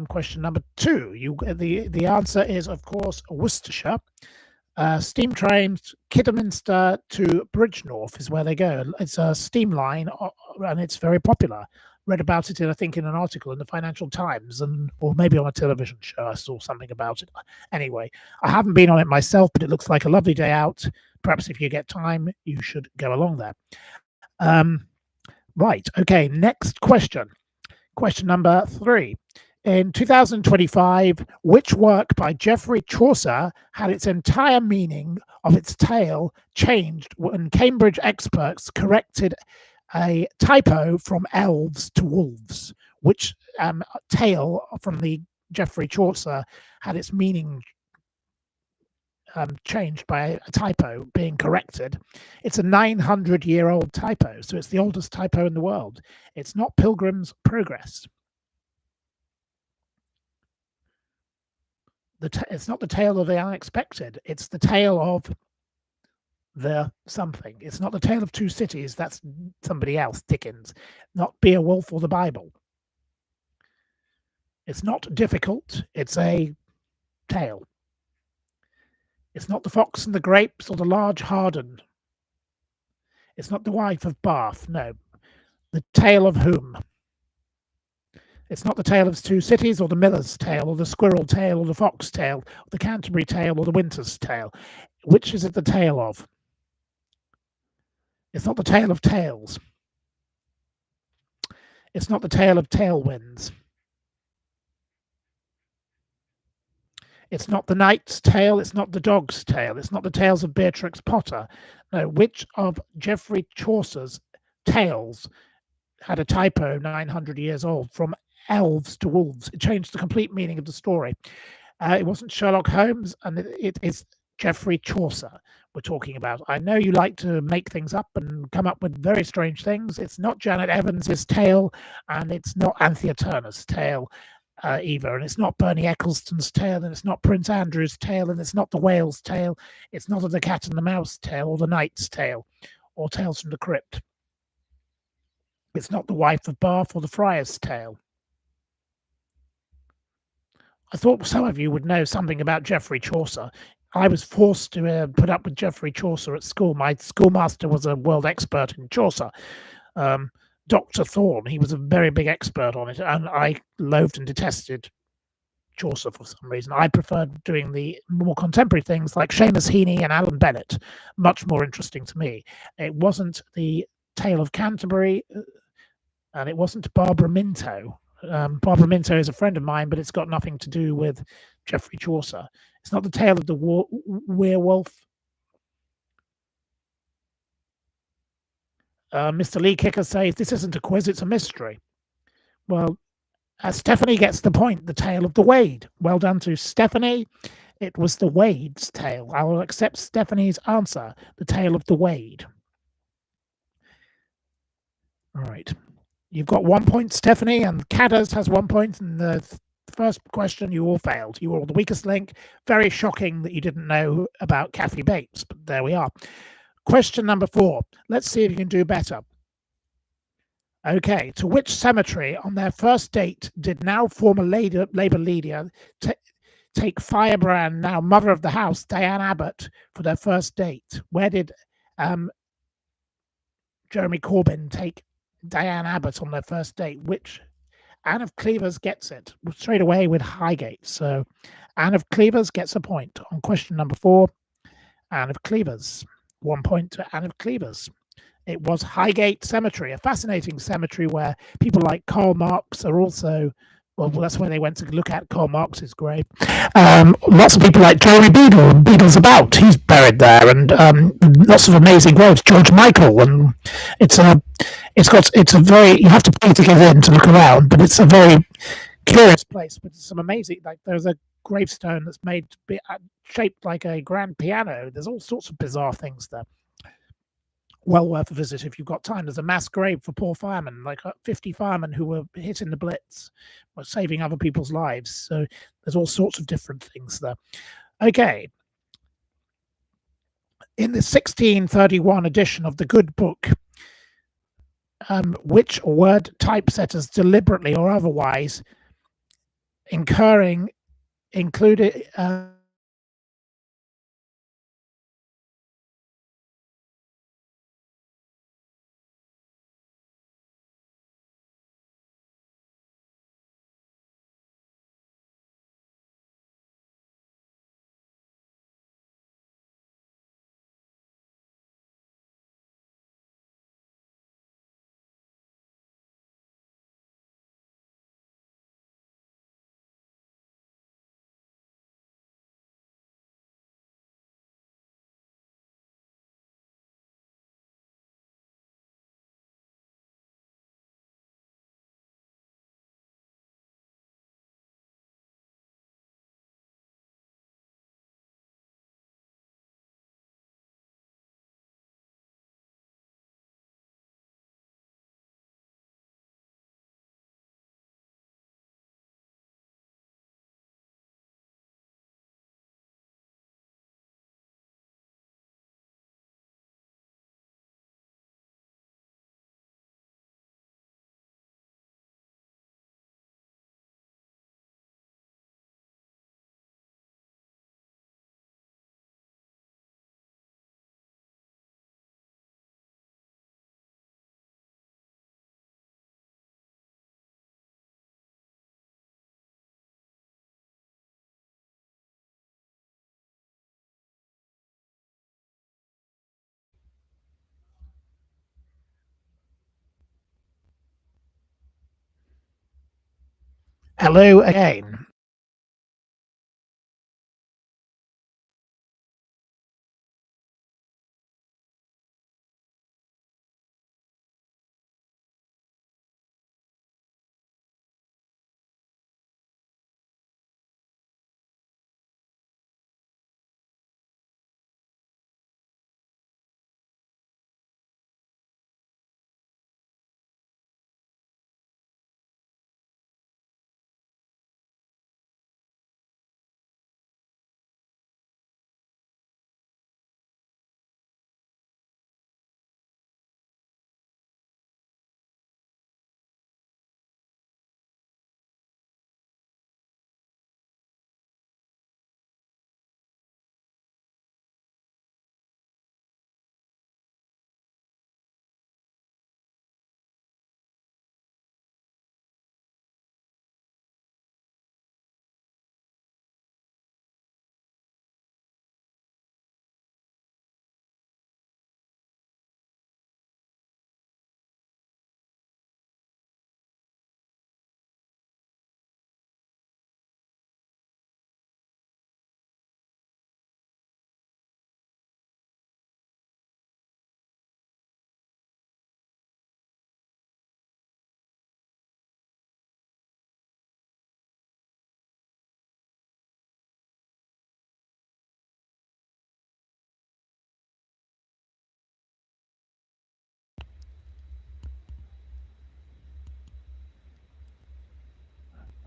Question number 2. The answer is, of course, Worcestershire. Steam trains Kidderminster to Bridgnorth is where they go. It's a steam line, and it's very popular. Read about it, I think, in an article in the Financial Times, or maybe on a television show. I saw something about it. Anyway, I haven't been on it myself, but it looks like a lovely day out. Perhaps if you get time, you should go along there. Right. Okay. Next question. Question number 3. In 2025, which work by Geoffrey Chaucer had its entire meaning of its tale changed when Cambridge experts corrected a typo from elves to wolves? Which tale from the Geoffrey Chaucer had its meaning changed by a typo being corrected? It's a 900-year-old typo, so it's the oldest typo in the world. It's not Pilgrim's Progress. It's not the tale of the unexpected. It's the tale of the something. It's not the tale of two cities. That's somebody else, Dickens. Not Beowulf or the Bible. It's not difficult. It's a tale. It's not the Fox and the Grapes or the Large Harden. It's not the Wife of Bath. No. The Tale of whom? It's not the Tale of Two Cities or the Miller's Tale or the Squirrel Tale or the Fox Tale or the Canterbury Tale or the Winter's Tale. Which is it the tale of? It's not the Tale of Tales. It's not the Tale of Tailwinds. It's not the Knight's Tale. It's not the Dog's Tale. It's not the Tales of Beatrix Potter. No, which of Geoffrey Chaucer's tales had a typo 900 years old from elves to wolves? It changed the complete meaning of the story. It wasn't Sherlock Holmes, and it is Geoffrey Chaucer we're talking about. I know you like to make things up and come up with very strange things. It's not Janet Evans's tale, and it's not Anthea Turner's tale either, and it's not Bernie Ecclestone's tale, and it's not Prince Andrew's tale, and it's not the Whale's tale. It's not the Cat and the Mouse tale, or the Knight's tale, or Tales from the Crypt. It's not the Wife of Bath or the Friar's Tale. I thought some of you would know something about Geoffrey Chaucer. I was forced to put up with Geoffrey Chaucer at school. My schoolmaster was a world expert in Chaucer. Dr. Thorne, he was a very big expert on it, and I loathed and detested Chaucer for some reason. I preferred doing the more contemporary things like Seamus Heaney and Alan Bennett, much more interesting to me. It wasn't the Tale of Canterbury, and it wasn't Barbara Minto. Barbara Minto is a friend of mine, but it's got nothing to do with Geoffrey Chaucer. It's not the Tale of the Werewolf. Mr. Lee Kicker says, this isn't a quiz, it's a mystery. Well, Stephanie gets the point, the Tale of the Wade. Well done to Stephanie. It was the Wade's tale. I will accept Stephanie's answer, the Tale of the Wade. All right. You've got 1 point, Stephanie, and Cadders has 1 point. And the first question, you all failed. You were all the weakest link. Very shocking that you didn't know about Kathy Bates, but there we are. Question number 4. Let's see if you can do better. Okay, to which cemetery on their first date did now former Labour leader take firebrand, now mother of the house, Diane Abbott, for their first date? Where did Jeremy Corbyn take Diane Abbott on their first date? Which Anne of Cleves gets it straight away with Highgate. So Anne of Cleves gets a point on question number 4. Anne of Cleves. 1 point to Anne of Cleves. It was Highgate Cemetery, a fascinating cemetery where people like Karl Marx are also, well, that's where they went to look at Karl Marx's grave. Lots of people like Jeremy Beadle's about, he's buried there, and lots of amazing graves. George Michael, and it's a very, you have to pay to get in to look around, but it's a very curious place with some amazing, like there's a gravestone that's made shaped like a grand piano. There's all sorts of bizarre things there. Well worth a visit if you've got time. There's a mass grave for poor firemen, like 50 firemen who were hit in the Blitz, were saving other people's lives. So there's all sorts of different things there. Okay. In the 1631 edition of the Good Book, which word typesetters deliberately or otherwise included hello again.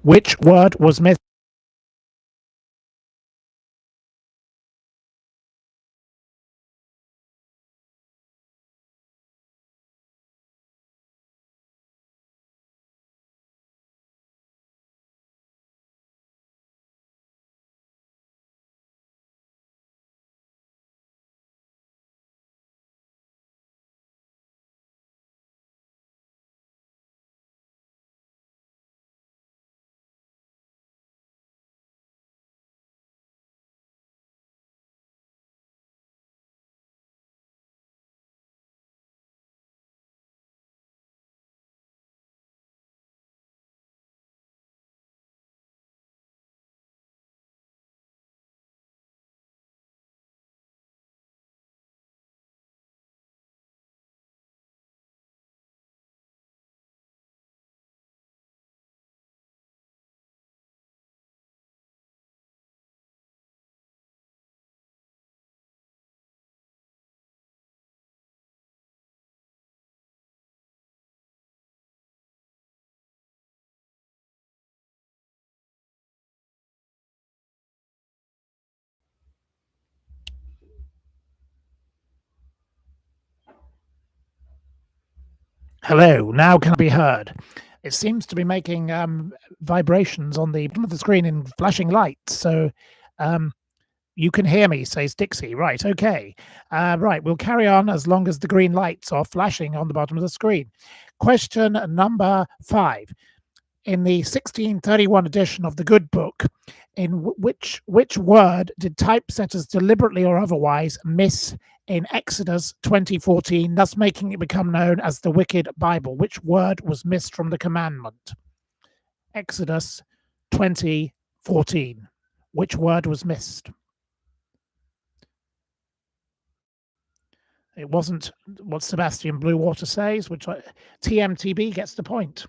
Which word was missed? Hello, now can I be heard? It seems to be making vibrations on the bottom of the screen in flashing lights. So you can hear me, says Dixie. Right, okay. Right, we'll carry on as long as the green lights are flashing on the bottom of the screen. Question number 5. In the 1631 edition of the Good Book, in which word did typesetters deliberately or otherwise miss in Exodus 20:14, thus making it become known as the Wicked Bible? Which word was missed from the commandment? Exodus 20:14. Which word was missed? It wasn't what Sebastian Bluewater says, which TMTB gets the point.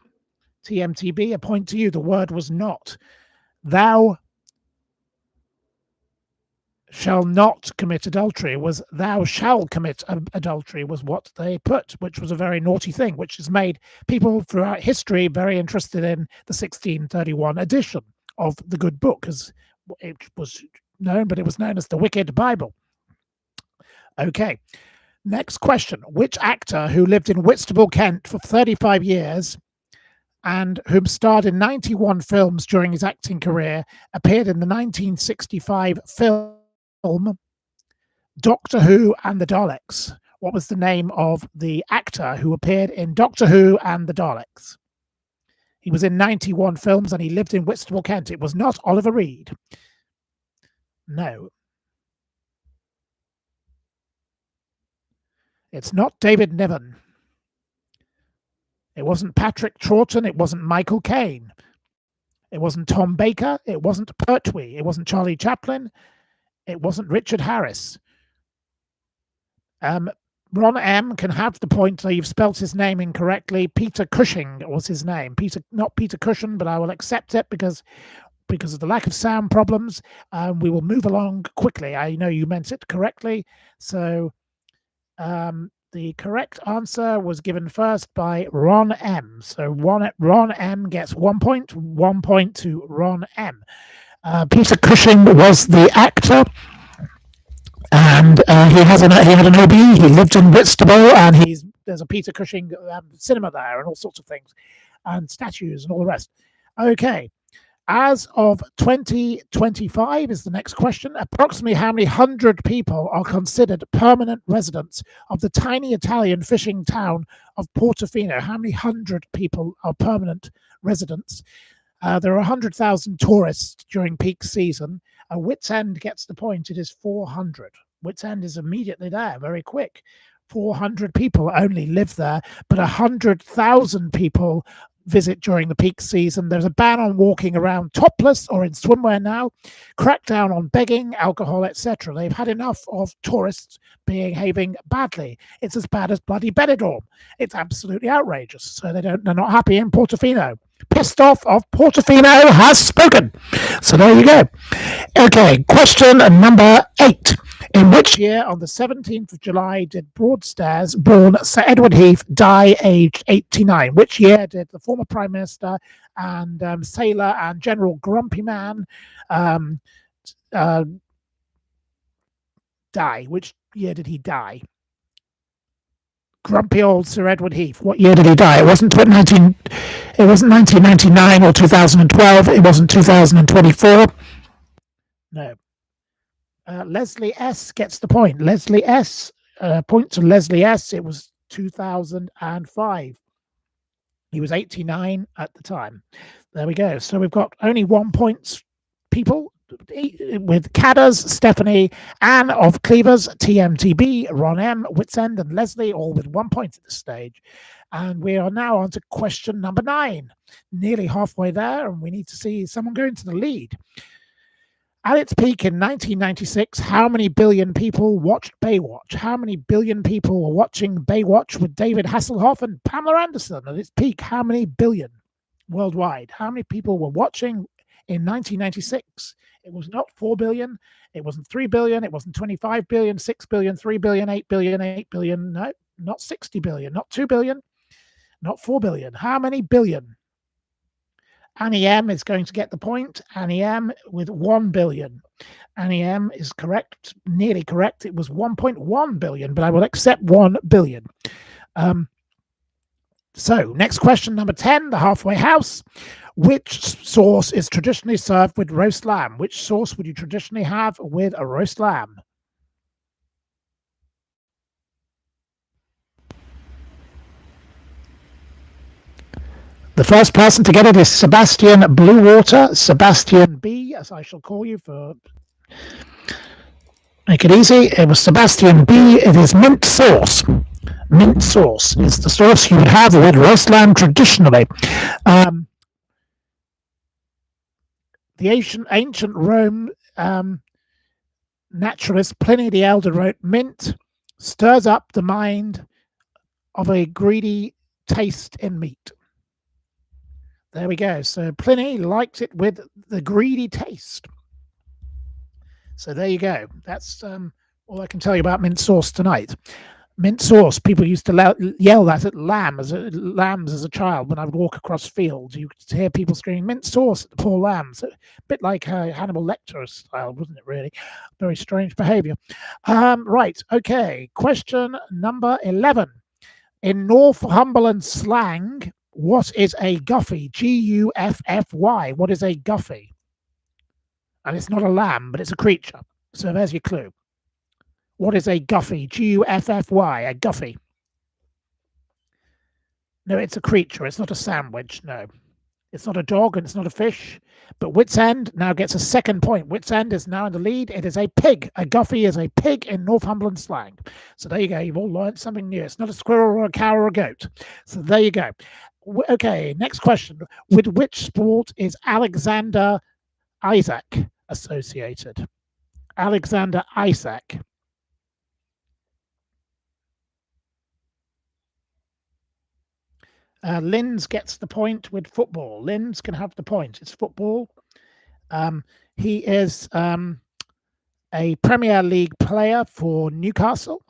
TMTB, a point to you. The word was not. Thou shall not commit adultery was thou shall commit adultery was what they put, which was a very naughty thing, which has made people throughout history very interested in the 1631 edition of the Good Book, as it was known, but it was known as the Wicked Bible. Okay, next question. Which actor who lived in Whitstable, Kent for 35 years and whom starred in 91 films during his acting career appeared in the 1965 film Doctor Who and the Daleks? What was the name of the actor who appeared in Doctor Who and the Daleks? He was in 91 films and he lived in Whitstable, Kent. It was not Oliver Reed. No. It's not David Niven. It wasn't Patrick Troughton. It wasn't Michael Caine. It wasn't Tom Baker. It wasn't Pertwee. It wasn't Charlie Chaplin. It wasn't Richard Harris. Ron M can have the point. You've spelt his name incorrectly. Peter Cushing was his name. Not Peter Cushion, but I will accept it because of the lack of sound problems. We will move along quickly. I know you meant it correctly. So the correct answer was given first by Ron M. So Ron M gets 1 point. 1 point to Ron M. Peter Cushing was the actor, and he had an OB. He lived in Whitstable, and there's a Peter Cushing cinema there, and all sorts of things, and statues and all the rest. Okay, as of 2025 is the next question. Approximately how many hundred people are considered permanent residents of the tiny Italian fishing town of Portofino? How many hundred people are permanent residents? There are 100,000 tourists during peak season. Wits End gets the point. It is 400. Wits End is immediately there, very quick. 400 people only live there, but 100,000 people visit during the peak season. There's a ban on walking around topless or in swimwear now, crackdown on begging, alcohol, etc. They've had enough of tourists behaving badly. It's as bad as bloody Benidorm. It's absolutely outrageous. So they're not happy in Portofino. Pissed off of Portofino has spoken. So there you go. Okay, question number 8. In which year, on the 17th of July, did Broadstairs-born Sir Edward Heath die aged 89? Which year did the former Prime Minister and sailor and General Grumpy Man die? Which year did he die? Grumpy old Sir Edward Heath. What year did he die? It wasn't 1999 or 2012. It wasn't 2024. No. Leslie S gets the point. Leslie S, point to Leslie S. It was 2005. He was 89 at the time. There we go. So we've got only 1 point, people, with Cadders, Stephanie, Anne of Cleavers, TMTB, Ron M, Witsend, and Leslie, all with 1 point at this stage. And we are now on to question number 9. Nearly halfway there, and we need to see someone go into the lead. At its peak in 1996, how many billion people watched Baywatch? How many billion people were watching Baywatch with David Hasselhoff and Pamela Anderson? At its peak, how many billion worldwide? How many people were watching in 1996? It was not 4 billion. It wasn't 3 billion. It wasn't 25 billion, 6 billion, 3 billion, 8 billion, 8 billion. No, not 60 billion, not 2 billion, not 4 billion. How many billion? Annie M is going to get the point. Annie M with 1 billion. Annie M is correct, nearly correct. It was 1.1 billion, but I will accept 1 billion. So next question, number 10, the halfway house. Which sauce is traditionally served with roast lamb? Which sauce would you traditionally have with a roast lamb? The first person to get it is Sebastian Bluewater, Sebastian B, as I shall call you for make it easy. It was Sebastian B. It is mint sauce. Mint sauce is the sauce you would have with roast lamb traditionally. The ancient Rome naturalist Pliny the Elder wrote, mint stirs up the mind of a greedy taste in meat. There we go. So Pliny liked it with the greedy taste. So there you go. That's all I can tell you about mint sauce tonight. Mint sauce. People used to yell that at lambs as a child when I would walk across fields. You could hear people screaming mint sauce at the poor lambs. A bit like Hannibal Lecter style, wasn't it? Really, very strange behaviour. Right. Okay. Question number 11. In Northumberland slang, what is a guffey? Guffy. What is a guffey? And it's not a lamb, but it's a creature. So there's your clue. What is a guffey? Guffy. A guffey. No, it's a creature. It's not a sandwich. No. It's not a dog and it's not a fish. But Witsend now gets a second point. Witsend is now in the lead. It is a pig. A guffey is a pig in Northumberland slang. So there you go. You've all learned something new. It's not a squirrel or a cow or a goat. So there you go. Okay, next question. With which sport is Alexander Isaac associated? Alexander Isaac. Linz gets the point with football. Linz can have the point. It's football. He is a Premier League player for Newcastle.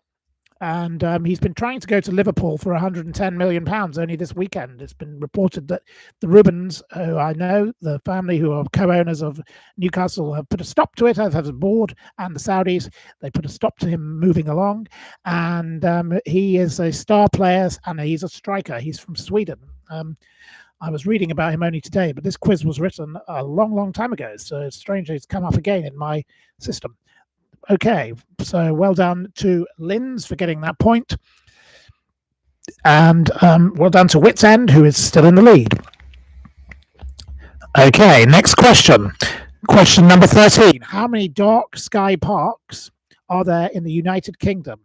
And he's been trying to go to Liverpool for £110 million only this weekend. It's been reported that the Rubens, who I know, the family who are co-owners of Newcastle, have put a stop to it, as has the board and the Saudis. They put a stop to him moving along. And he is a star player and he's a striker. He's from Sweden. I was reading about him only today, but this quiz was written a long, long time ago. So it's strange it's come up again in my system. Okay, so well done to Linz for getting that point. And well done to Witsend, who is still in the lead. Okay, next question. Question number 13. How many dark sky parks are there in the United Kingdom?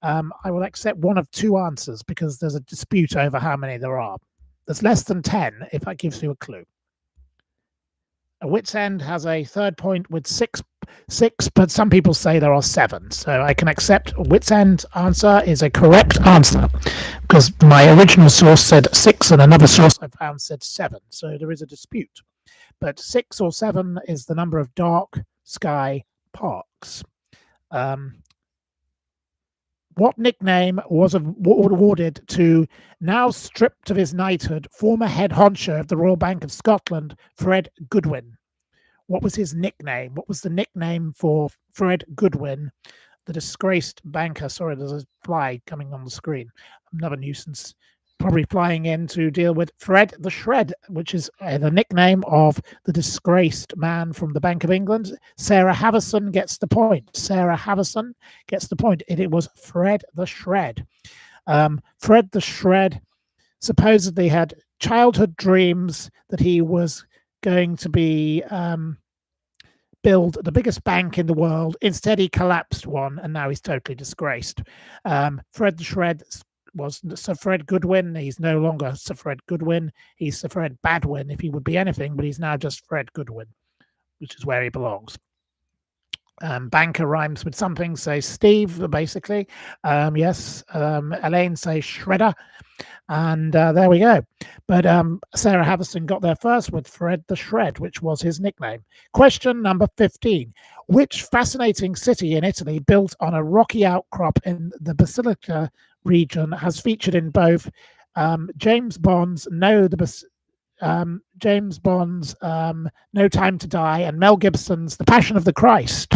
I will accept one of two answers because there's a dispute over how many there are. There's less than 10, if that gives you a clue. Witsend has a third point with six, but some people say there are 7. So I can accept Witsend's answer is a correct answer because my original source said 6 and another source I found said 7. So there is a dispute. But 6 or 7 is the number of dark sky parks. What nickname was awarded to, now stripped of his knighthood, former head honcho of the Royal Bank of Scotland, Fred Goodwin? What was his nickname? What was the nickname for Fred Goodwin, the disgraced banker? Sorry, there's a fly coming on the screen. Another nuisance. Probably flying in to deal with Fred the Shred, which is the nickname of the disgraced man from the Bank of England. Sarah Havison gets the point. Sarah Havison gets the point. It was Fred the Shred. Fred the Shred supposedly had childhood dreams that he was going to be build the biggest bank in the world. Instead, he collapsed one, and now he's totally disgraced. Fred the Shred was Sir Fred Goodwin. He's no longer Sir Fred Goodwin. He's Sir Fred Badwin, if he would be anything, but he's now just Fred Goodwin, which is where he belongs. Banker rhymes with something, say Steve, basically. Yes. Elaine says Shredder. And there we go. But Sarah Havison got there first with Fred the Shred, which was his nickname. Question number 15. Which fascinating city in Italy, built on a rocky outcrop in the Basilica region, has featured in both James Bond's No Time to Die and Mel Gibson's The Passion of the Christ?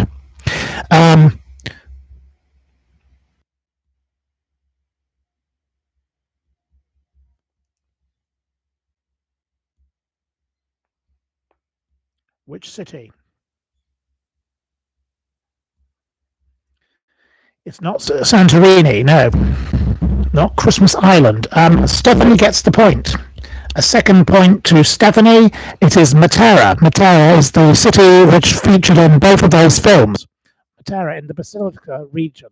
Which city? It's not Santorini, no. Not Christmas Island. Stephanie gets the point. A second point to Stephanie. It is Matera. Matera is the city which featured in both of those films. Matera in the Basilica region.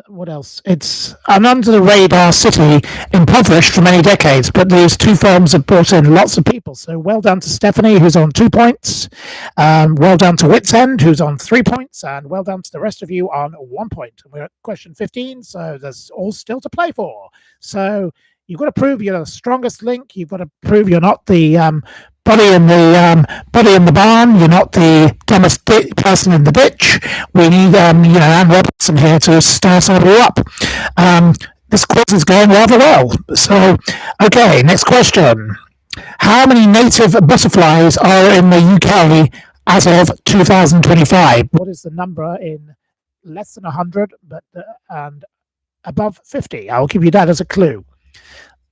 What else? It's an under-the-radar city, impoverished for many decades, but these two films have brought in lots of people. So well done to Stephanie, who's on 2 points. Well done to Wits End, who's on 3 points. And well done to the rest of you on 1 point. We're at question 15, so there's all still to play for. So you've got to prove you're the strongest link. You've got to prove you're not the buddy in the barn. You're not the dumbest person in the ditch. We need Anne Robertson here to stir somebody up. This quiz is going rather well. So, okay, next question. How many native butterflies are in the UK as of 2025? What is the number in less than 100 and above 50? I'll give you that as a clue.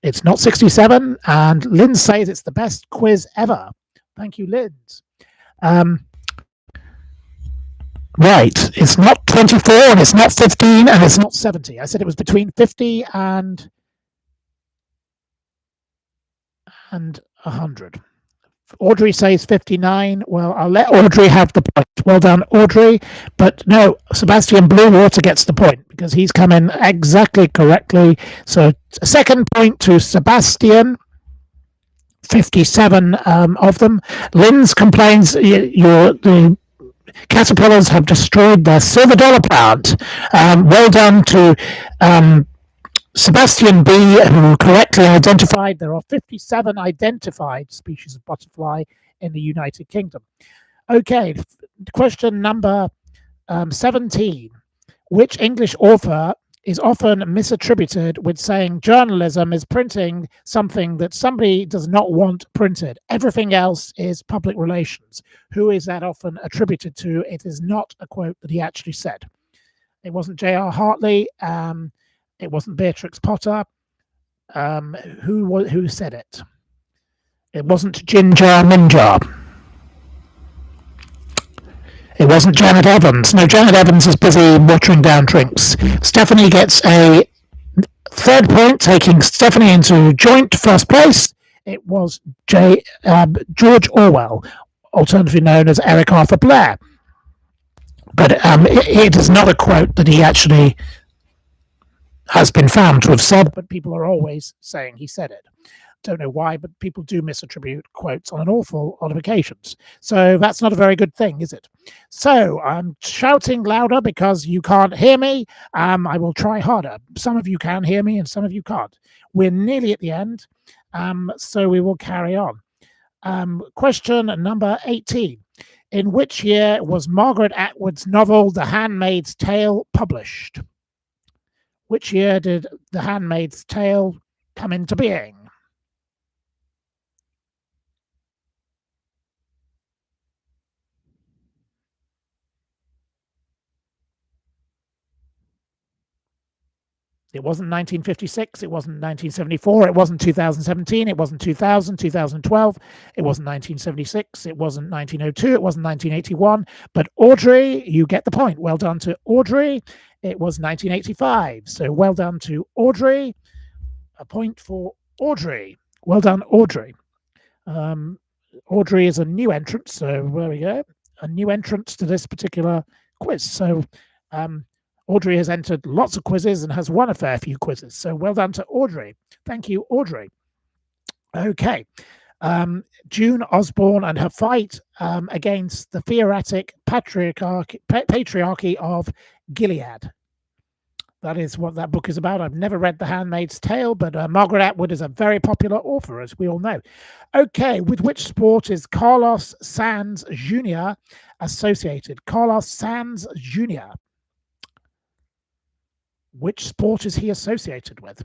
It's not 67, and Lynn says it's the best quiz ever. Thank you, Lynn. Right, it's not 24, and it's not 15, and it's not 70. I said it was between 50 and 100. Audrey says 59. Well, I'll let Audrey have the point. Well done, Audrey. But no, Sebastian Bluewater gets the point because he's come in exactly correctly. So a second point to Sebastian. 57 of them. Lynn's complains the caterpillars have destroyed their silver dollar plant. Well done to Sebastian B, who correctly identified there are 57 identified species of butterfly in the United Kingdom. Okay, question number 17. Which English author is often misattributed with saying journalism is printing something that somebody does not want printed? Everything else is public relations. Who is that often attributed to? It is not a quote that he actually said. It wasn't J.R. Hartley. It wasn't Beatrix Potter. Who said it? It wasn't Ginger Minjar. It wasn't Janet Evans. No, Janet Evans is busy watering down drinks. Stephanie gets a third point, taking Stephanie into joint first place. It was George Orwell, alternatively known as Eric Arthur Blair. But it is not a quote that he actually has been found to have said, but people are always saying he said it. Don't know why, but people do misattribute quotes on an awful lot of occasions. So that's not a very good thing, is it? So I'm shouting louder because you can't hear me. I will try harder. Some of you can hear me and some of you can't. We're nearly at the end, so we will carry on. Question number 18. In which year was Margaret Atwood's novel The Handmaid's Tale published? Which year did The Handmaid's Tale come into being? It wasn't 1956, it wasn't 1974, it wasn't 2017, it wasn't 2000, 2012, it wasn't 1976, it wasn't 1902, it wasn't 1981. But Audrey, you get the point. Well done to Audrey. It was 1985. So well done to Audrey. A point for Audrey. Well done, Audrey. Audrey is a new entrant, so there we go. A new entrant to this particular quiz. So Audrey has entered lots of quizzes and has won a fair few quizzes. So well done to Audrey. Thank you, Audrey. Okay. June Osborne and her fight against the theoretic patriarchy of Gilead. That is what that book is about. I've never read The Handmaid's Tale, but Margaret Atwood is a very popular author, as we all know. Okay, with which sport is Carlos Sanz Jr. associated? Carlos Sanz Jr. Which sport is he associated with?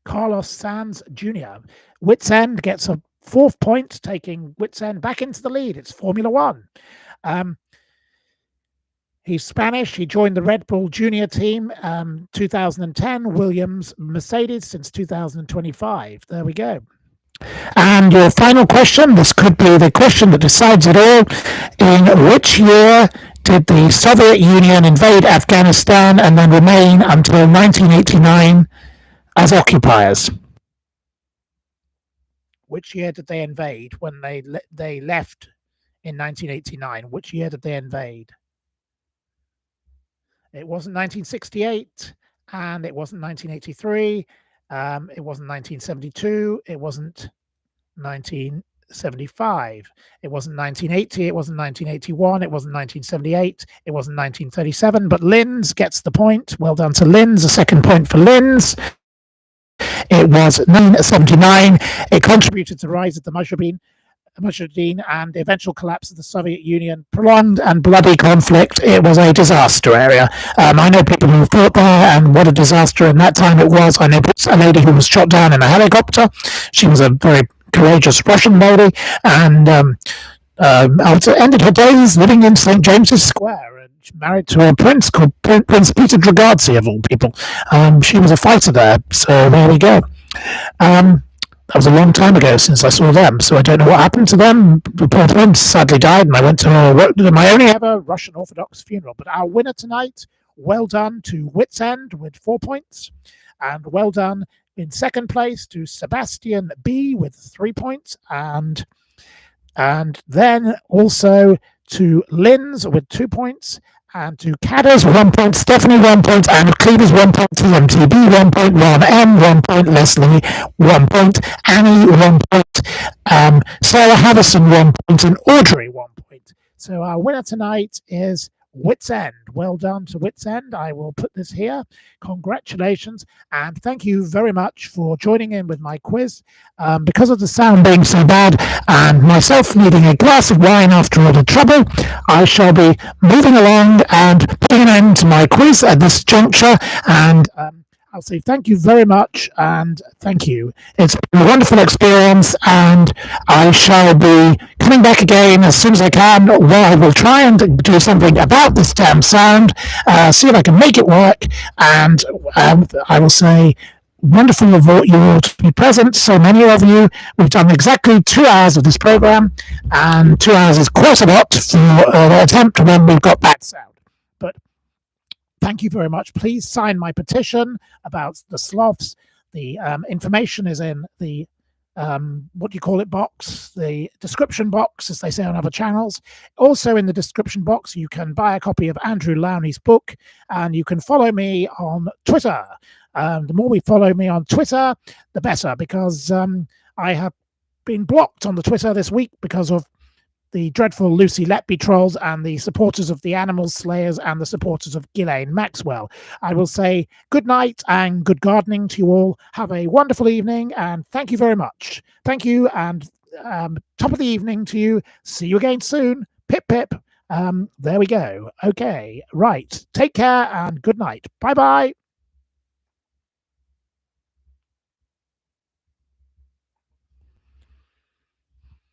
Carlos Sanz Jr. Wits End gets a 4th point, taking Wits End back into the lead. It's Formula One. He's Spanish. He joined the Red Bull Junior team 2010, Williams Mercedes since 2025. There we go. And your final question, this could be the question that decides it all. In which year did the Soviet Union invade Afghanistan and then remain until 1989 as occupiers? Which year did they invade when they left in 1989? Which year did they invade? It wasn't 1968, and it wasn't 1983, it wasn't 1972, it wasn't 1975, it wasn't 1980, it wasn't 1981, it wasn't 1978, it wasn't 1937, but Linz gets the point. Well done to Linz, a 2nd point for Linz. It was 1979. It contributed to the rise of the Mujahideen and the eventual collapse of the Soviet Union. Prolonged and bloody conflict. It was a disaster area. I know people who fought there, and what a disaster in that time it was. I know a lady who was shot down in a helicopter. She was a very courageous Russian lady, and ended her days living in St. James's Square, and married to a prince called Prince Peter Dragardzi, of all people. She was a fighter there, so there we go. That was a long time ago since I saw them, so I don't know what happened to them. The poor prince sadly died, and I went to my only ever Russian Orthodox funeral. But our winner tonight, well done to Wits End with 4 points, and well done in 2nd place to Sebastian B with 3 points, and then also to Linz with 2 points, and to Cadders 1 point, Stephanie 1 point, and Cleavers 1 point, TMTB 1 point, Ron M 1 point, Leslie 1 point, Annie 1 point, Sarah Havison 1 point, and Audrey 1 point. So our winner tonight is Wits End. Well done to Wits End. I will put this here. Congratulations, and thank you very much for joining in with my quiz. Because of the sound being so bad and myself needing a glass of wine after all the trouble, I shall be moving along and putting an end to my quiz at this juncture, and I'll say thank you very much, and thank you. It's been a wonderful experience, and I shall be coming back again as soon as I can, where I will try and do something about this damn sound, see if I can make it work, and I will say wonderful of you all to be present, so many of you. We've done exactly 2 hours of this program, and 2 hours is quite a lot for the attempt when we've got bad sound. But thank you very much. Please sign my petition about the sloths. The information is in the box, the description box, as they say on other channels. Also in the description box, you can buy a copy of Andrew Lownie's book, and you can follow me on Twitter. The more we follow me on Twitter, the better, because I have been blocked on the Twitter this week because of the dreadful Lucy Letby trolls and the supporters of the Animal Slayers and the supporters of Ghislaine Maxwell. I will say good night and good gardening to you all. Have a wonderful evening, and thank you very much. Thank you, and top of the evening to you. See you again soon. Pip, pip. There we go. Okay, right. Take care and good night. Bye-bye.